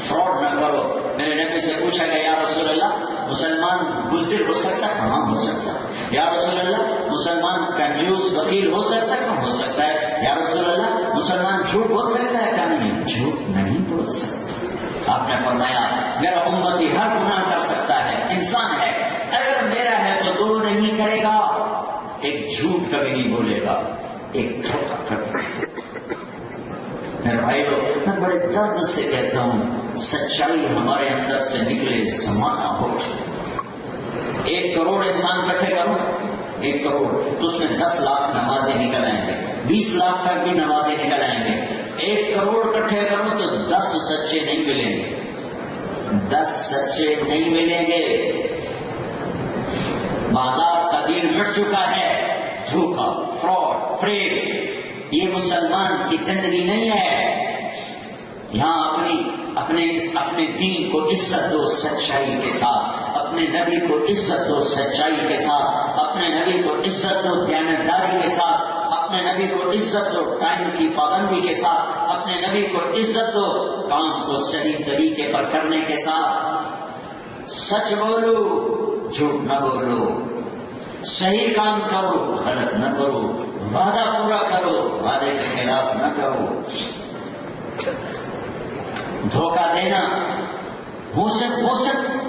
فراڈ نہ کرو۔ میرے نبی سے پوچھا گیا یا رسول اللہ مسلمان بزدل ہو سکتا ہے؟ ہاں ہو سکتا ہے۔ یا رسول اللہ مسلمان کنجوس وکیل ہو سکتا ہے؟ کہاں ہو سکتا ہے۔ یا رسول اللہ مسلمان جھوٹ بول سکتا ہے؟ کیا نہیں، جھوٹ نہیں بول سکتا۔ آپ نے فرمایا میرا امتی ہر گناہ کر سکتا ہے، انسان ہے، اگر میرا ہے تو 2 نہیں کرے گا، ایک جھوٹ کبھی نہیں بولے گا، ایک دھوکہ کبھی۔ میرے بھائیو میں بڑے درد سے کہتا ہوں سچائی ہمارے اندر سے نکلے، زمانہ ہو۔ 1 کروڑ انسان اکٹھے کرو، 1 کروڑ تو اس میں 10 لاکھ نمازی نکل آئیں گے، 20 لاکھ تک بھی نمازی نکل آئیں گے۔ 1 کروڑ اکٹھے کرو تو 10 سچے نہیں ملیں گے، 10 سچے نہیں ملیں گے۔ بازار قدیر مٹ چکا ہے، دھوکہ، فراڈ، فریب، یہ مسلمان کی زندگی نہیں ہے۔ یہاں اپنے دین کو عزت دو سچائی کے ساتھ، اپنے نبی کو عزت دو سچائی کے ساتھ، اپنے نبی کو عزت دو دیانتداری کے ساتھ، اپنے نبی کو عزت دو ٹائم کی پابندی کے ساتھ، اپنے نبی کو عزت دو کام کو صحیح طریقے پر کرنے کے ساتھ۔ سچ بولو، جھوٹ نہ بولو، صحیح کام کرو، غلط نہ کرو، وعدہ پورا کرو، وعدے کے خلاف نہ کرو۔ دھوکہ دینا،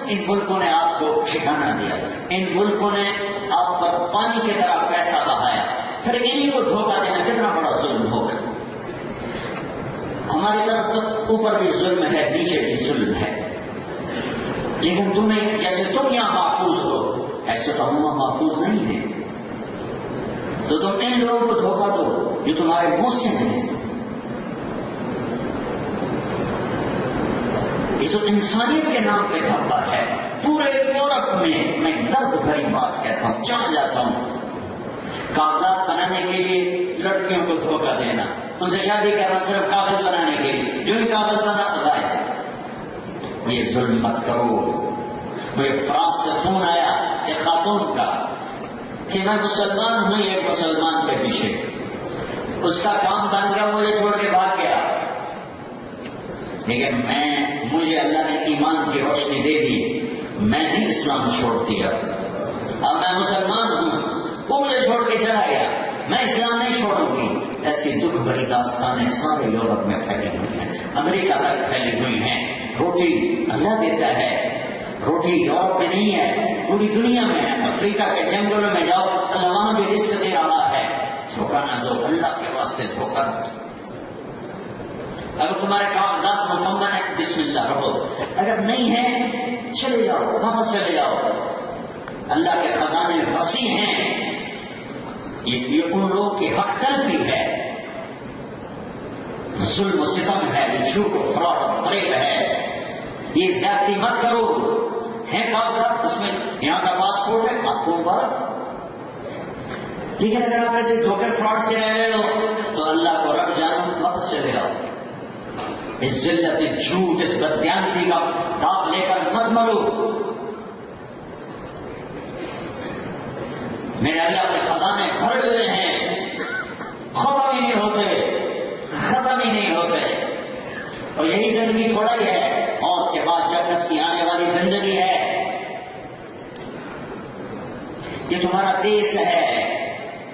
ان ملکوں نے آپ کو ٹھکانہ دیا، ان ملکوں نے آپ پر پانی کی طرح پیسہ بہایا، پھر انہیں کو دھوکہ دینا کتنا بڑا ظلم ہوگا۔ ہماری طرف تو اوپر بھی ظلم ہے، نیچے بھی ظلم ہے، لیکن تمہیں جیسے تم یہاں محفوظ ہو ایسے تو ہم محفوظ نہیں ہیں، تو تم ان لوگوں کو دھوکہ دو جو تمہارے محسن ہیں۔ یہ تو انسانیت کے نام پہ دھبا ہے۔ پورے یورپ میں درد بھری بات کہتا ہوں، جان جاتا ہوں، کاغذات بنانے کے لیے لڑکیوں کو دھوکہ دینا، ان سے شادی کرنا صرف کاغذ بنانے کے لیے، جو ہی کاغذ بنا اگائے۔ یہ ظلم مت کرو۔ مجھے فرانس سے فون آیا ایک خاتون کا کہ میں مسلمان ہوں، ایک مسلمان کے پیچھے، اس کا کام بن گیا، مجھے چھوڑ کے بھاگ گیا، لیکن مجھے اللہ نے ایمان کی روشنی دے دی، میں نے اسلام چھوڑ دیا، اب میں مسلمان ہوں، وہ مجھے چھوڑ کے چلا گیا، میں اسلام نہیں چھوڑوں گی۔ ایسی دکھ بھری داستانیں سارے یورپ میں پھیلی ہوئی ہیں، امریکہ تک پھیلی ہوئی ہیں۔ روٹی اللہ دیتا ہے، روٹی یورپ میں نہیں ہے، پوری دنیا میں ہے۔ افریقہ کے جنگلوں میں جاؤ، اللہ وہاں بھی رزق دے رہا ہے، دھوکہ نہ دو، اللہ کے واسطے دھوکہ دو۔ اگر تمہارے کاغذات مکمل ہے بسم اللہ رہو، اگر نہیں ہے چلے جاؤ، واپس چلے جاؤ، اللہ کے خزانے وسیع ہیں۔ یہ ان لوگوں کی حق تلفی ہے، ظلم و ستم ہے، یہ جھوٹ و فراڈ و فریب ہے، یہ زیادتی مت کرو۔ ہیں کاغذات اس میں، یہاں کا پاسپورٹ ہے آپ کو مبارک، لیکن اگر آپ ایسے دھوکے فراڈ سے رہ رہے ہو تو اللہ کو رب جانو، واپس چلے جاؤ۔ اس ذلت، اس جھوٹ، اس بددیانتی کا داغ لے کر مت مرو۔ میرے اللہ کے خزانے بھرے ہوئے ہیں، ختم ہی نہیں ہوتے، ختم ہی نہیں ہوتے، اور یہی زندگی تھوڑا ہی ہے، موت کے بعد جنت کی آنے والی زندگی ہے۔ یہ تمہارا دیش ہے،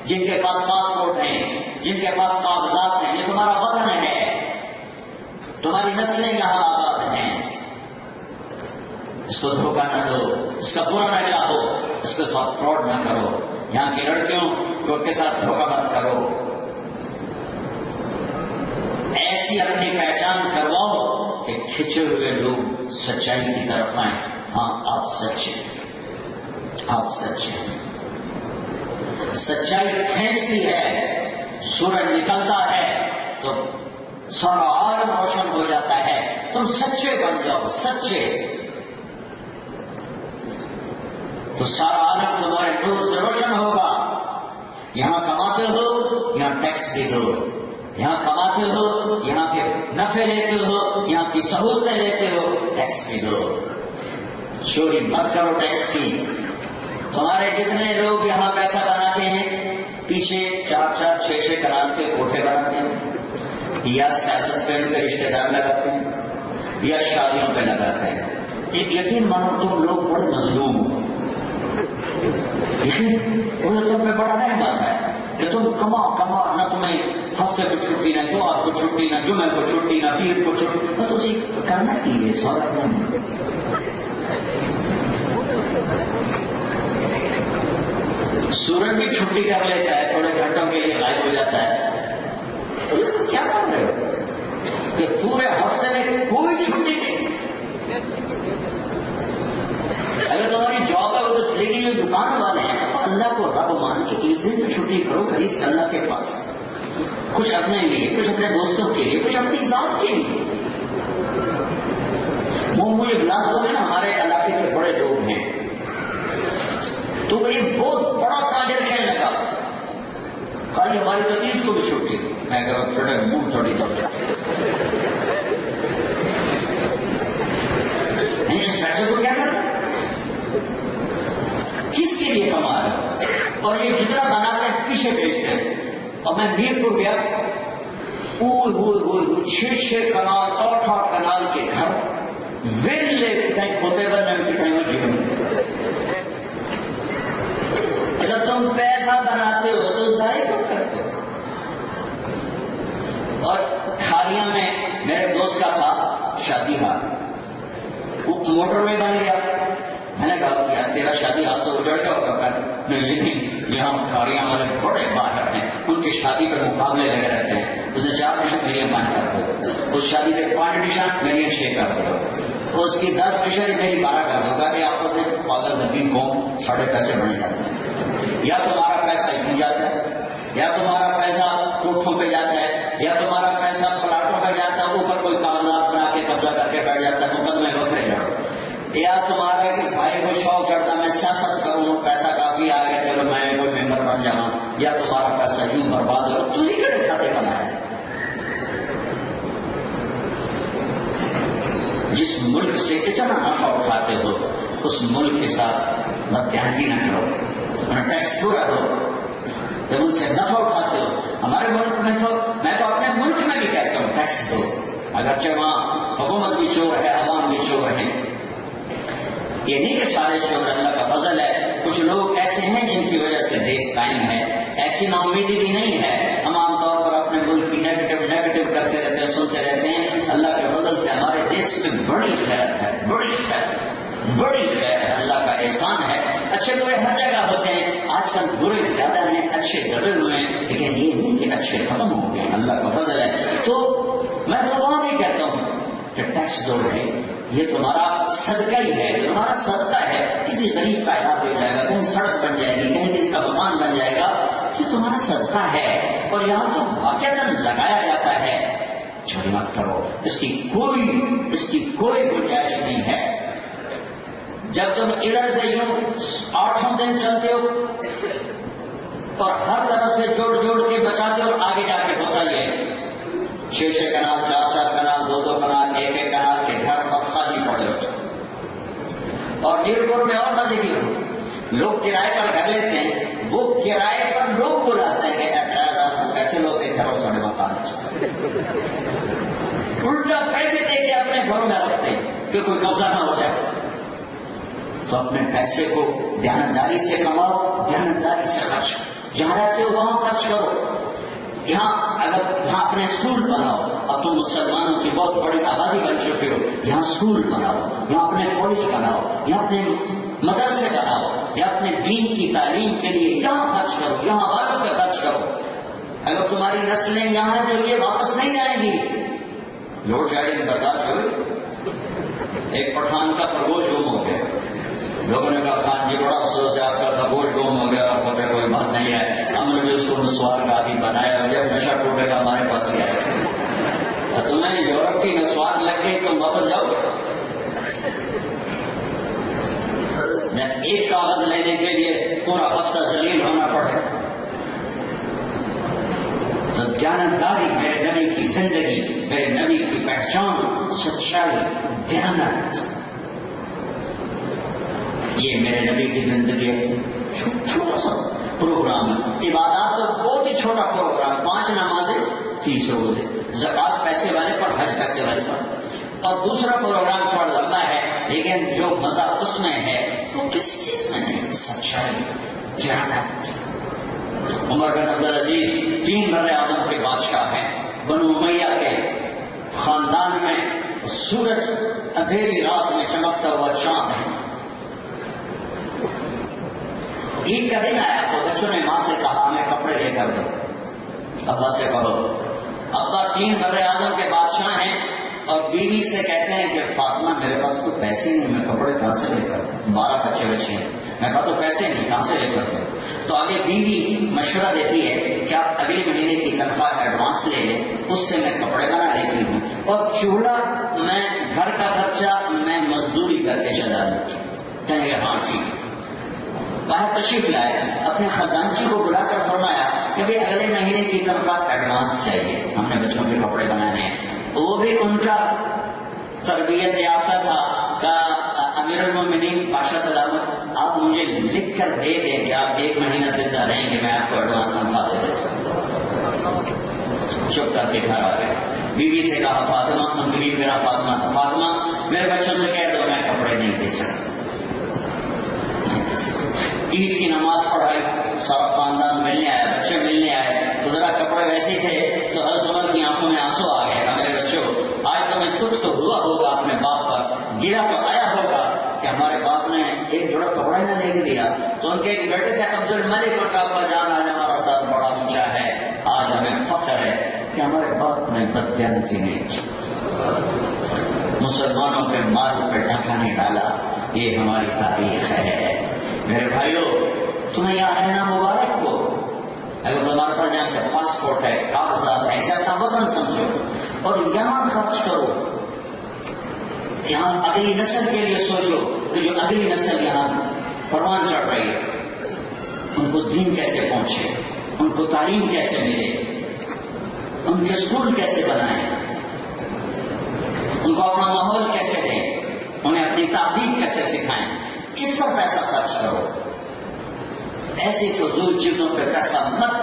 جن کے پاس پاسپورٹ ہیں، جن کے پاس کاغذات ہیں، یہ تمہارا وطن ہے، تمہاری نسلیں یہاں آباد ہیں۔ اس کو دھوکہ نہ دو، اس کا برا نہ چاہو، اس کے ساتھ فراڈ نہ کرو، یہاں کی لڑکیوں کے ساتھ دھوکہ مت کرو۔ ایسی اپنی پہچان کرواؤ کہ کھچے ہوئے لوگ سچائی کی طرف آئیں، ہاں آپ سچے، آپ سچے۔ سچائی کھینچتی ہے، سورج نکلتا ہے تو سارا عالم روشن ہو جاتا ہے۔ تم سچے بن جاؤ، سچے، تو سارا عالم تمہارے نور سے روشن ہوگا۔ یہاں کماتے ہو، یہاں ٹیکس بھی دو، یہاں کماتے ہو، یہاں کے نفع لیتے ہو، یہاں کی سہولتیں لیتے ہو، ٹیکس بھی دو۔ چوری مت کرو ٹیکس کی۔ تمہارے جتنے لوگ یہاں پیسہ بناتے ہیں، پیچھے 4-4 6-6 کنال کے کوٹھے بناتے ہیں، یا سیاست پہ ان کے رشتے دار لگاتے ہیں، یا شادیوں پہ لگاتے ہیں۔ ایک یقین مانو تم لوگ بڑے مظلوم ہو، انہیں تم پہ بڑا رحمت ہے کہ تم کما نہ تمہیں ہفتے کو چھٹی، نہ اتوار کو چھٹی، نہ جمعے کو چھٹی، نہ پیر کو چھٹی، بس اسے کرنا کی ہے سارا کام۔ سورج بھی چھٹی کر لیتا ہے، تھوڑے گھنٹوں کے لیے غائب ہو جاتا ہے، تو کیا کر رہے ہو کہ پورے ہفتے میں کوئی چھٹی نہیں؟ اگر تمہاری جاب ہے وہ تو، لیکن یہ دکان والے ہیں، اللہ کو رب مان کے ایک دن تو چھٹی کرو، خرید اللہ کے پاس، کچھ اپنے لیے، کچھ اپنے دوستوں کے لیے، کچھ اپنی ذات کے لیے۔ وہ مجھے بلاسپور میں نا ہمارے علاقے کے بڑے لوگ ہیں، تو وہ ایک بہت بڑا تاجر کہنے لگا، کل ہماری تو عید کو بھی چھٹی، میں کہا چھوٹے منہ تھوڑی تو اس پیسے کو کیا کرنا، کس کے لیے کما رہے، اور یہ جتنا بناتے ہیں پیچھے بیچتے ہیں۔ اور میں میر پور گیا، 6 کنال 8 کنال کے گھر ویلے کہیں کھوتے بننے میں کہیں جیون۔ جب تم پیسہ بناتے ہو تو ضائع کیوں کرتے ہو؟ اور کھاریاں میں میرے دوست کا تھا شادی ہار، وہ موٹر وے بن گیا. میں نے کہا یار تیرا شادی آپ تو اجڑ گیا ہوگا. نہیں, یہاں کھاریاں والے بڑے باہر ہیں, ان کی شادی پر مقابلے لگے رہتے ہیں. اس نے 4 ڈشیں میری 5 کر دو, اس شادی کے 5 ڈشاں میری 6 کر دو, اس کی 10 ڈشیں میری 12 کر دو. کہ آپس میں پاگل نبی قوم ساڑھے پیسے بنے جاتے ہیں. یا تمہارا پیسہ کھو جاتا ہے, یا تمہارا پیسہ کوٹھوں پہ جاتا ہے, یا تمہارا پیسہ پلاٹوں پہ جاتا ہے, اوپر کوئی کاغذات بنا کے قبضہ کر کے بیٹھ جاتا ہے, مقدمے بکھرے لڑو. یا تمہارا کہ بھائی کو شوق چڑھتا میں سیاست کروں, پیسہ کافی آ گیا چلو میں کوئی ممبر بن جاؤں. یا تمہارا پیسہ یوں برباد ہو, تم ہی کڑے کھاتے بنائے. جس ملک سے اتنا نفع اٹھاتے ہو اس ملک کے ساتھ بددیانتی نہ کرو, ٹیکس پورا دو. جب ان سے نفع اٹھاتے ہو, ہمارے ملک میں تو میں تو اپنے ملک میں بھی کہتا ہوں ٹیکس دو, اگرچہ وہاں حکومت بھی چور ہے, عوام بھی چور ہے. یہ نہیں کہ سارے چور اللہ کا فضل ہے, کچھ لوگ ایسے ہیں جن کی وجہ سے دیش قائم ہے. ایسی نا امیدی بھی نہیں ہے. ہم عام طور پر اپنے ملک کی نیگیٹو کرتے رہتے ہیں, سنتے رہتے ہیں. اللہ کے فضل سے ہمارے دیش میں بڑی خیر ہے, بڑی خیر ہے, اللہ کا احسان ہے. اچھے برے ہر جگہ ہوتے ہیں. آج کل برے زیادہ ہیں, اچھے دبے ہوئے ہیں, لیکن یہ نہیں کہ اچھے ختم ہو گئے. اللہ کا فضل ہے. تو میں تو وہاں بھی کہتا ہوں کہ ٹیکس دو ہے, یہ تمہارا صدقہ ہی ہے, تمہارا صدقہ ہے. کسی غریب کا علاج ہو جائے گا, کہیں سڑک بن جائے گی, کہیں کسی کا مکان بن جائے گا, یہ تمہارا صدقہ ہے. اور یہاں تو واقعہ لگایا جاتا ہے. چوری مت کرو, اس کی کوئی گنجائش نہیں ہے. جب تم ادھر سے یوں 8 دن چلتے ہو اور ہر طرف سے جوڑ کے بچاتے ہو, آگے جا کے ہوتا یہ 6 کنال, 4 کنال, 2 کنال, 1 کنال کے گھر اور خالی پڑے ہوتے. اور میرپور میں اور مزے کی ہو, لوگ کرائے پر گھر لیتے ہیں, وہ کرائے پر لوگ بلاتے ہیں کہ کیسے لوگ ایک گھروں سڑے مکان الٹا پیسے دے کے اپنے گھروں میں رکھتے ہیں کہ کوئی قبضہ نہ ہو جائے. تو اپنے پیسے کو دیانتداری سے کماؤ, دیانتداری سے خرچ کرو. جہاں رہتے ہو وہاں خرچ کرو. یہاں اپنے اسکول بناؤ. اب تم مسلمانوں کی بہت بڑی آبادی بن چکے ہو, یہاں اسکول بناؤ, یہاں اپنے کالج بناؤ, یہاں اپنے مدرسے بناؤ, یا اپنے دین کی تعلیم کے لیے یہاں خرچ کرو, یہاں والوں پہ خرچ کرو. اگر تمہاری نسلیں یہاں ہیں تو یہ واپس نہیں آئیں گی. لوڈ شیڈنگ برداشت ہوئی. ایک پٹھان کا خرگوش گم ہو گیا. لوگوں نے کہا خان جی بڑا افسوس ہے آپ کا خرگوش گم ہو گیا. اور پتہ کوئی بات نہیں ہے, ہم نے بھی اس کو نسوار کا عادی بنایا, جب نشہ ٹوٹے گا ہمارے پاس ہی آئے گا. تمہیں یورپ کی نسوار لگ گئی تم واپس جاؤ گے. ایک کاغذ لینے کے لیے پورا ہفتہ ذلیل ہونا پڑے. تو دیانتداری میرے نبی کی زندگی, میرے نبی کی پہچان, سچائی, دیانت, یہ میرے نبی کی زندگی چھوٹا سا پروگرام ہے. عبادات تو بہت ہی چھوٹا پروگرام, 5 نمازیں, 30 روزے, زکات پیسے والے پر, حج پیسے والے پر. اور دوسرا پروگرام تھوڑا لمبا ہے, لیکن جو مزہ اس میں ہے وہ کس چیز میں نہیں, سچائی, دیانت. عمر بن عبدالعزیز 3 بر اعظم کے بادشاہ ہیں. بنو امیہ کے خاندان میں سورج اندھیری رات میں چمکتا ہوا چاند ہے. عید کا دن آیا تو بچوں نے ماں سے کہا ہمیں کپڑے لے کر دو. ابا سے کہو. ابا 3 بر اعظم کے بادشاہ ہیں اور بیوی سے کہتے ہیں کہ فاطمہ میرے پاس کوئی پیسے نہیں, میں کپڑے کہاں سے لے کر, 12 بچے ہیں. میں کہا تو پیسے نہیں, کہاں سے لے کر دوں. تو آگے بیوی مشورہ دیتی ہے کہ آپ اگلے مہینے کی تنخواہ ایڈوانس لے لیں, اس سے میں کپڑے بنا لیتی ہوں, اور چولہا میں گھر کا خرچہ میں مزدوری کر کے چلا لیتی ہوں. کہیں گے ہاں ٹھیک ہے. باہر تشریف لائے, اپنے خزانچی کو بلا کر فرمایا کہ بھائی اگلے مہینے کی تنخواہ ایڈوانس چاہیے, ہم نے بچوں کے کپڑے بنانے ہیں. وہ بھی ان کا تربیت یافتہ تھا. امیر المومنین بادشاہ سلامت آپ مجھے لکھ کر دے دیں کہ آپ 1 مہینہ زندہ رہیں گے, میں آپ کو ایڈوانس تنخواہ دے دیتا. چپ کر کے گھر آ گئے. بیوی سے کہا فاطمہ, ان کی بیوی میرا فاطمہ تھا, فاطمہ میرے بچوں سے کہہ دو میں کپڑے نہیں دے سکتا. عید کی نماز پڑھائی, سارا خاندان ملنے آیا, بچے ملنے آئے, تو ذرا کپڑے ویسے تھے تو حضرت عمر کی آنکھوں میں آنسو آ گئے. میرے بچوں آج تمہیں دکھ تو ہوا ہوگا اپنے باپ پر, گرا تو آیا ہوگا دیا تو ان کے ایک بیٹے تھے عبد الملک، اور ابا جان آج ہمارا ساتھ بڑا اونچا ہے، آج ہمیں فخر ہے کہ ہمارے باپ نے بددیانتی نہیں کی، مسلمانوں کے مال پہ ڈھکا نہیں ڈالا، یہ ہماری تاریخ ہے۔ میرے بھائیوں، تمہیں یہاں رہنا مبارک ہو، اگر تمہارے پاس یہاں پہ پاسپورٹ ہے، کاغذات ہے، اسے اپنا وطن سمجھو اور یہاں خرچ کرو، یہاں اگلی نسل کے لیے سوچو کہ جو اگلی نسل یہاں پروان چڑھ رہی ہے ان کو دین کیسے پہنچے، ان کو تعلیم کیسے ملے، ان کے اسکول کیسے بنائیں، ان کو اپنا ماحول کیسے دیں، انہیں اپنی تہذیب کیسے سکھائیں، اس پر پیسہ خرچ کرو۔ ایسی فضول چیزوں پہ پیسہ مت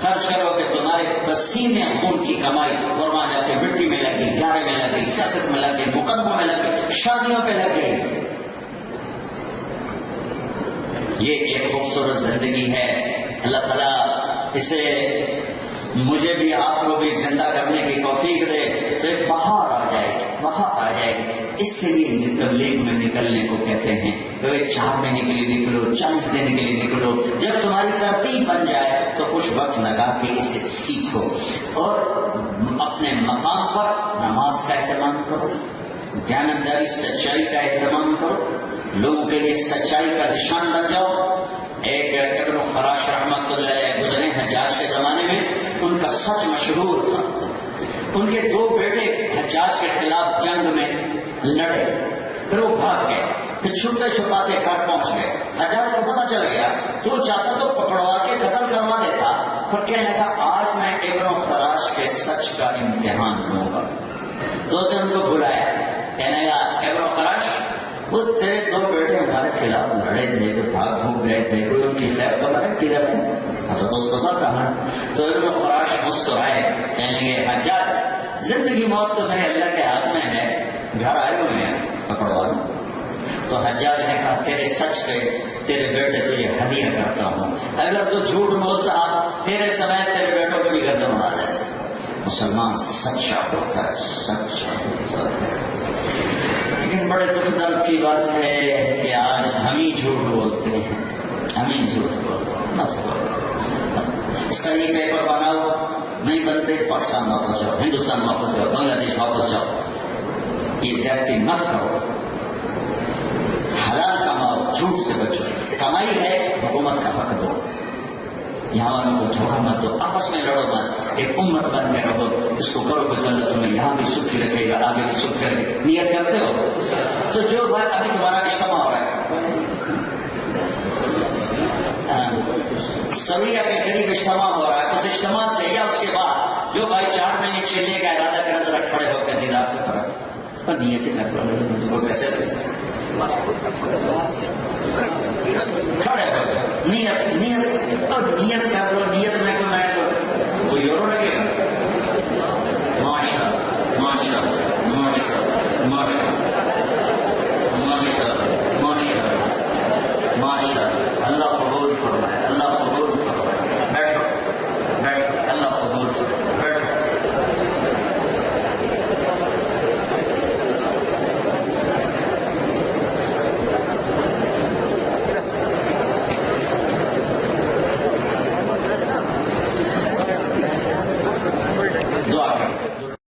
خرچ کرو کہ تمہارے پسینے خون کی کمائی قربان جا کے مٹی میں لگ گئی، گارے میں لگ گئی، سیاست میں لگ گئی، مقدموں میں لگ گئی، شادیوں پہ لگ گئی۔ یہ ایک خوبصورت زندگی ہے، اللہ تعالیٰ اسے مجھے بھی آپ کو بھی زندہ کرنے کی توفیق دے تو ایک بہار آ جائے گی، بہار آ جائے گی۔ اس کے لیے تبلیغ میں نکلنے کو کہتے ہیں، تو 4 مہینے کے لیے نکلو، 40 دن کے لیے نکلو، جب تمہاری ترتیب بن جائے تو کچھ وقت لگا کے اسے سیکھو اور اپنے مقام پر نماز کا اہتمام کرو، دیانتداری سچائی کا اہتمام کرو، لوگوں کے لیے سچائی کا نشان بن جاؤ۔ ایک ابن خراش رحمۃ اللہ گزرے حجاج کے زمانے میں، ان کا سچ مشہور تھا، ان کے 2 بیٹے حجاج کے خلاف جنگ میں لڑے، پھر وہ بھاگ گئے، پھر چھپتے چھپاتے گھر پہنچ گئے، حجاج کو پتہ چل گیا تو چاہتا تو پکڑوا کے قتل کروا دیتا، پھر کہنے لگا آج میں ابن خراش کے سچ کا امتحان لوں گا، تو اسے ان کو بلایا، کہنے لگا ابن خراش، وہ تیرے 2 بیٹے ہمارے خلاف لڑے تھے، تو بھاگ بھوگ گئے تھے، کوئی ان کی خیر خبر ہے کدھر ہے؟ تو دوست تھا کہاں؟ تو ابن خراش مسکرائے، کہنے لگے حجاج زندگی موت تو میرے اللہ کے ہاتھ میں ہے، گھر آئے ہوئے ہیں پکڑوا لو۔ تو حجاج نے کہا تیرے سچ پہ تیرے بیٹے تجھے ہدیہ کرتا ہوں، اگر تو جھوٹ بولتا تیرے سمیت تیرے بیٹوں کو بھی گردن اڑا دیتے۔ مسلمان سچا ہوتا ہے، سچا ہوتا ہے، لیکن بڑے دکھ درد کی بات ہے کہ آج ہم ہی جھوٹ بولتے ہیں، ہم ہی جھوٹ بولتے ہیں۔ صحیح پیپر بناؤ، نہیں بنتے پاکستان واپس جاؤ، ہندوستان واپس جاؤ، بنگلہ دیش واپس جاؤ، یہ زیادتی مت کرو، حلال کماؤ، جھوٹ سے بچو، کمائی ہے حکومت کا حق دو، یہاں والوں کو دھوکہ مت دو، آپس میں لڑو مت، ایک امت بن کے رہو، اس کو کرو کہ اللہ تمہیں یہاں بھی سکھی رکھے گا، آگے بھی سکھی رکھے گا، نیت کرتے ہو؟ تو جو بات ابھی تمہارا اجتماع ہو رہا ہے، سویہ کے قریب اجتماع ہو رہا ہے، اس اجتماع سے یا اس کے بعد جو بھائی 4 مہینے چلنے کا ارادہ کرے ذرا کھڑے ہو کے دیدار کے طرف اور نیت کر لو، مجھ کو کیسے کھڑے ہو نیت نیت اور نیت کر لو، نیت میں کوئی اور لگے گا